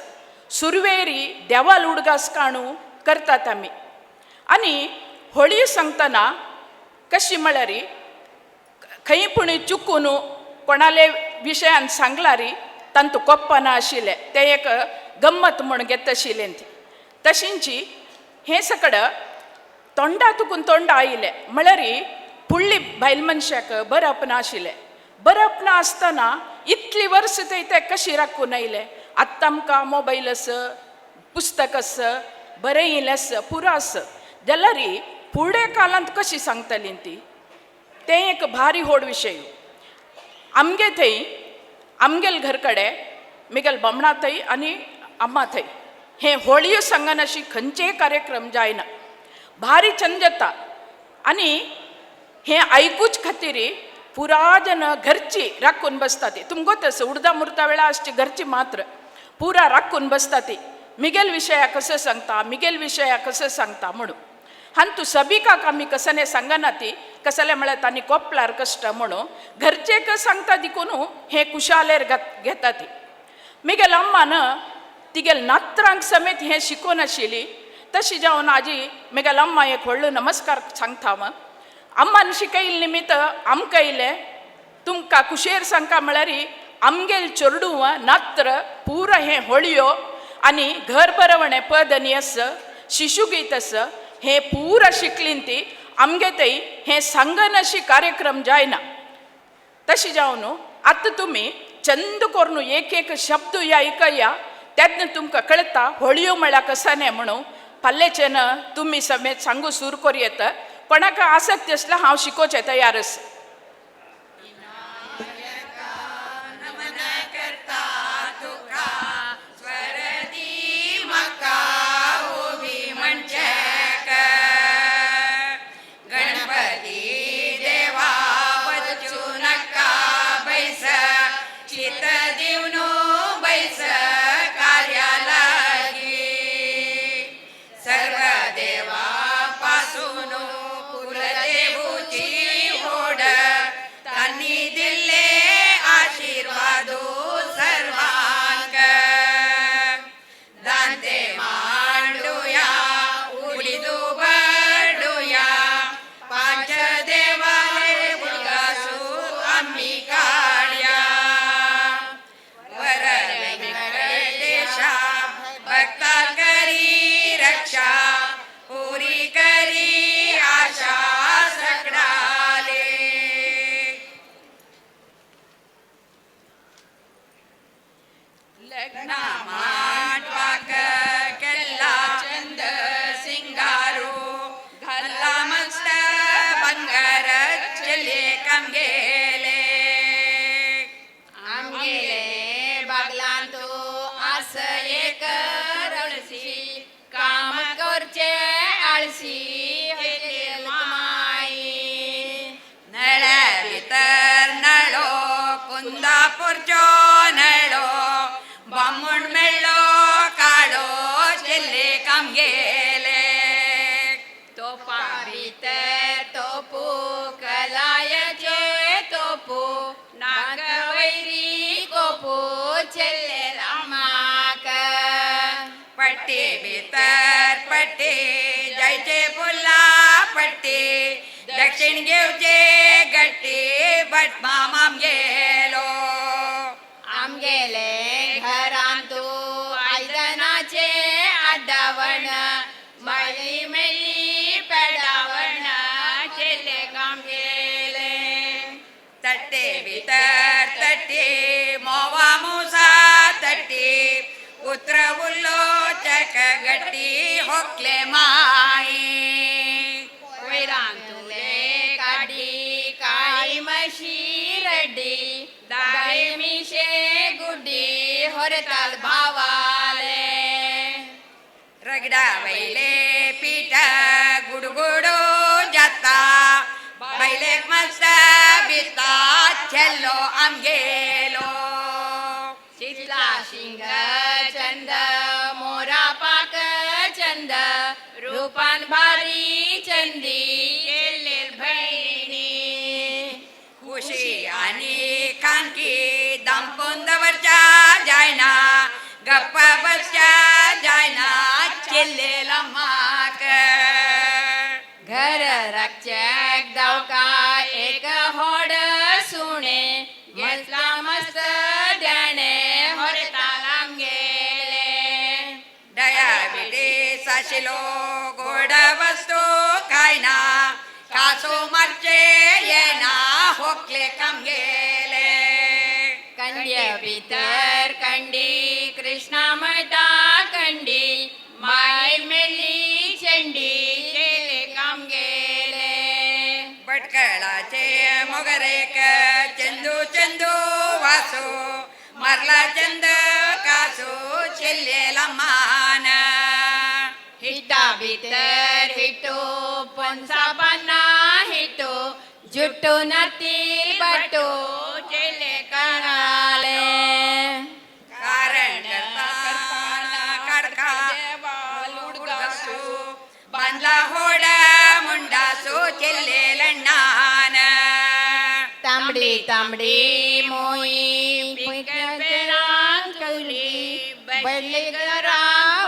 सुरवेरी देवाल उडगास काणू करतात आमी आनी होळी सांगतना कशी म्हळ्यार खंय पूण चुकून कोणाले विशयान सांगल्यार तांतू कोप्पना आशिल्लें तें एक गम्मत म्हूण घेत आशिल्लें ती तशींची हें सकड तोंडा तुकून तोंड आयलें म्हळ्यार फुडली बायल मनशाक बरप नाशिल्लें. बरप ना आसतना इतली वर्स थंय ते कशी राखून आयले. आत्तां आमकां मोबायल आसा पुस्तक आसा बरें येयलें आसा पुरो आसा जाल्यार फुडें कालांत कशी सांगतलीं ती तें एक भारी व्हड विशय. आमगे थंय आमगेल घर कडेन म्हगेल बामणा थंय आनी अम्मा थंय हे होळयो सांगन अशी खंयचेय कार्यक्रम जायना भारी चंद जाता आनी हें आयकूच खातीर पुरा जन घरची राखून बसता ती तुमकां गोत उडदा मुर्दा वेळा आसची घरची मात्र पुरा राखून बसता ती मिगेल विशया कसं सांगता मिगेल विशया कसं सांगता म्हणून हांतू सबिकाक आमी कसले सांगना ती कसले म्हळ्यार तांणी कोपल्यार कश्ट म्हणून घरचेक सांगता देखून हे कुशालेर घेता ती. मिगेल अम्मान तिगेल नात्रांक समेत हें शिकोवन आशिल्ली तशी जावन आजी म्हगेल अम्मा एक व्हडलो नमस्कार सांगता हांव. अम्मान शिकयले निमित्त आमकां येयलें तुमकां कुशेर सांगता म्हळ्यार आमगेल चेडू नात्र पुरो हें होळयो आनी घर बरवणें पद आनी आसा शिशुगीत आसा हें पुरा शिकलीं ती आमगे थंय हें सांगन अशी कार्यक्रम जायना. तशी जावन आतां तुमी चंद करून एक एक शब्द आयकया तेन्ना तुमकां कळटा होळयो म्हळ्यार कसाने म्हणून फाल्लेच्यान तुमी समेत सांगू सुरू करूं येता. कोणाक आसक्ती आसल्यार हांव शिकोवचें तयार आसा. आमगेले आमगेले बागलांतू आस एक रळशी काम करचे आळशी हेलेल माई नळ्या भितर नळो कुंदापूरचो नळो बामूण मेळ्ळो काळो चेल्ले कामगेले तोपा भितर तोपू कलायचे तोपू नागवैरी कोपू चेल्लेल आमाक पट्टी भितर पट्टी जायचे पुला पट्टी दक्षिण घेवचे गट्टी बटमाम आमगेलो आमगेले घरांतू आयदनाचे आड्डावण मळी मेली पेडावण चेल्ले कामगेले तट्टे भितर तट्टी मोवा मुसा तट्टी उत्र उल्लो चक गट्टी होकले माई वैरांतुले काडी काळी म्हशी रड्डी दाळे मिशे गुड्डी होरताल भावाले रगडा वैले पीठ गुडगुडो जाता बैलेक मस्त बिता छेल्लो आमगेलो चितला शिंग चंद मोरा पाक चंद रूपान भारी चंदी चेल्लेल भैणी खुशी आणि खानकी दंपोंदवरच्या जायना गप्पा बसच्या जायना चेल्लेला माक घर रक्षक दौका एक होड सुणे मसला मस्त द्याने होरतालाम गेले डायाबिटीस आशिलो गोड वस्तू खायना कासो मारचे येना होकले कामगेले कंड्य भितर कंडी कृष्णा मटा कंडी माय मेली चंडी चेले काम गेले भटकळाचे मोगरेक चंदू चंदू वासू मारला चंद कासू चेल्लेला मान हिटा भितर हिटो पंचा पाना हिटो जुट्टो नाती बटो चेले कणाले कारण करताना कडका उडगासू बांधला होडा मुंडासू चेल्लेला नान तांबडी तांबडी मोई पिकरांग कवली बडली गरा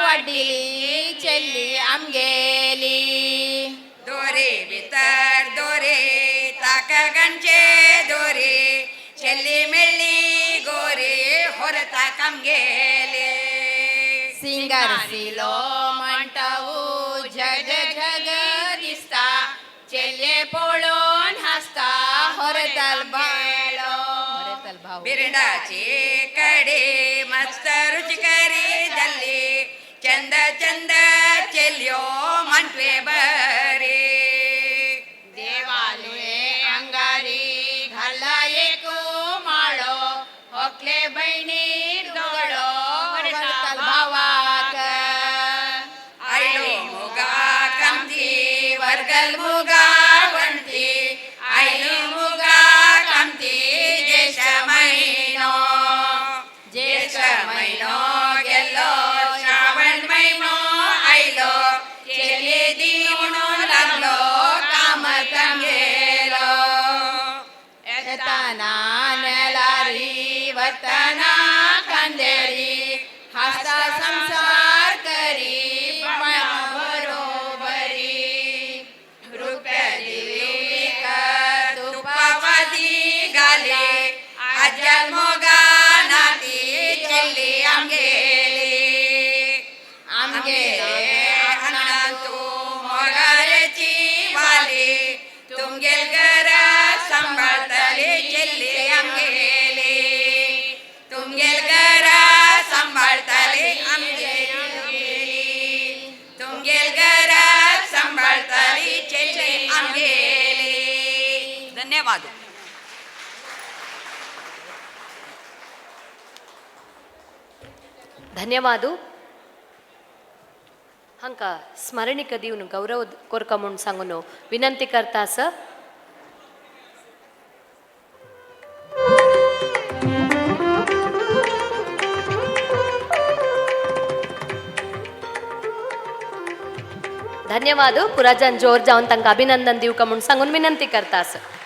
वाडली चेल्ली आमगेली दोरे भितर दोरे ताक गंजे दोरे चेल्ली मेल्ली गोरे होरता कामगेले सिंगार सिलो म्हणटावू झग झग दिसता चेल्ले पळोवन हसता होरताल बायलो होरताल भाऊ बिरडाची कडी मस्त रुचकरी जल्ली चंद चंद चेल्यो म्हणतवे बरे देवालुए अंगारी घाला एको माळो होकले बहिणी दोळो होरताल भावाक आयलो मुगा कामती वर्गल मुगा वंती आयलो मुगा कामती जेश महिनो गेलो श्रावण महिनो आयलो चेले दिवणो लागलो काम कामगेलो येताना नेलारी वताना कांदेरी हसा संसार करी बरोबरी रुपया दिली तुपावादी घाले आजल मोगा नाती चेल्ली आमगेली अनंतू मोगारेची वाली तुमगेल घर सांभाळतली चेल्ली आमगेली तुमगेल घर सांभाळतली आमगेली तुमगेल घर सांभाळतली चेल्ली आमगेली धन्यवाद धन्यवाद. हांका स्मरणिक दिवन गौरव कोरका म्हणून सांगून विनंती करता सर. धन्यवाद. पुराजान जोर जावन तांकां अभिनंदन दिवका म्हणून सांगून विनंती करता सर.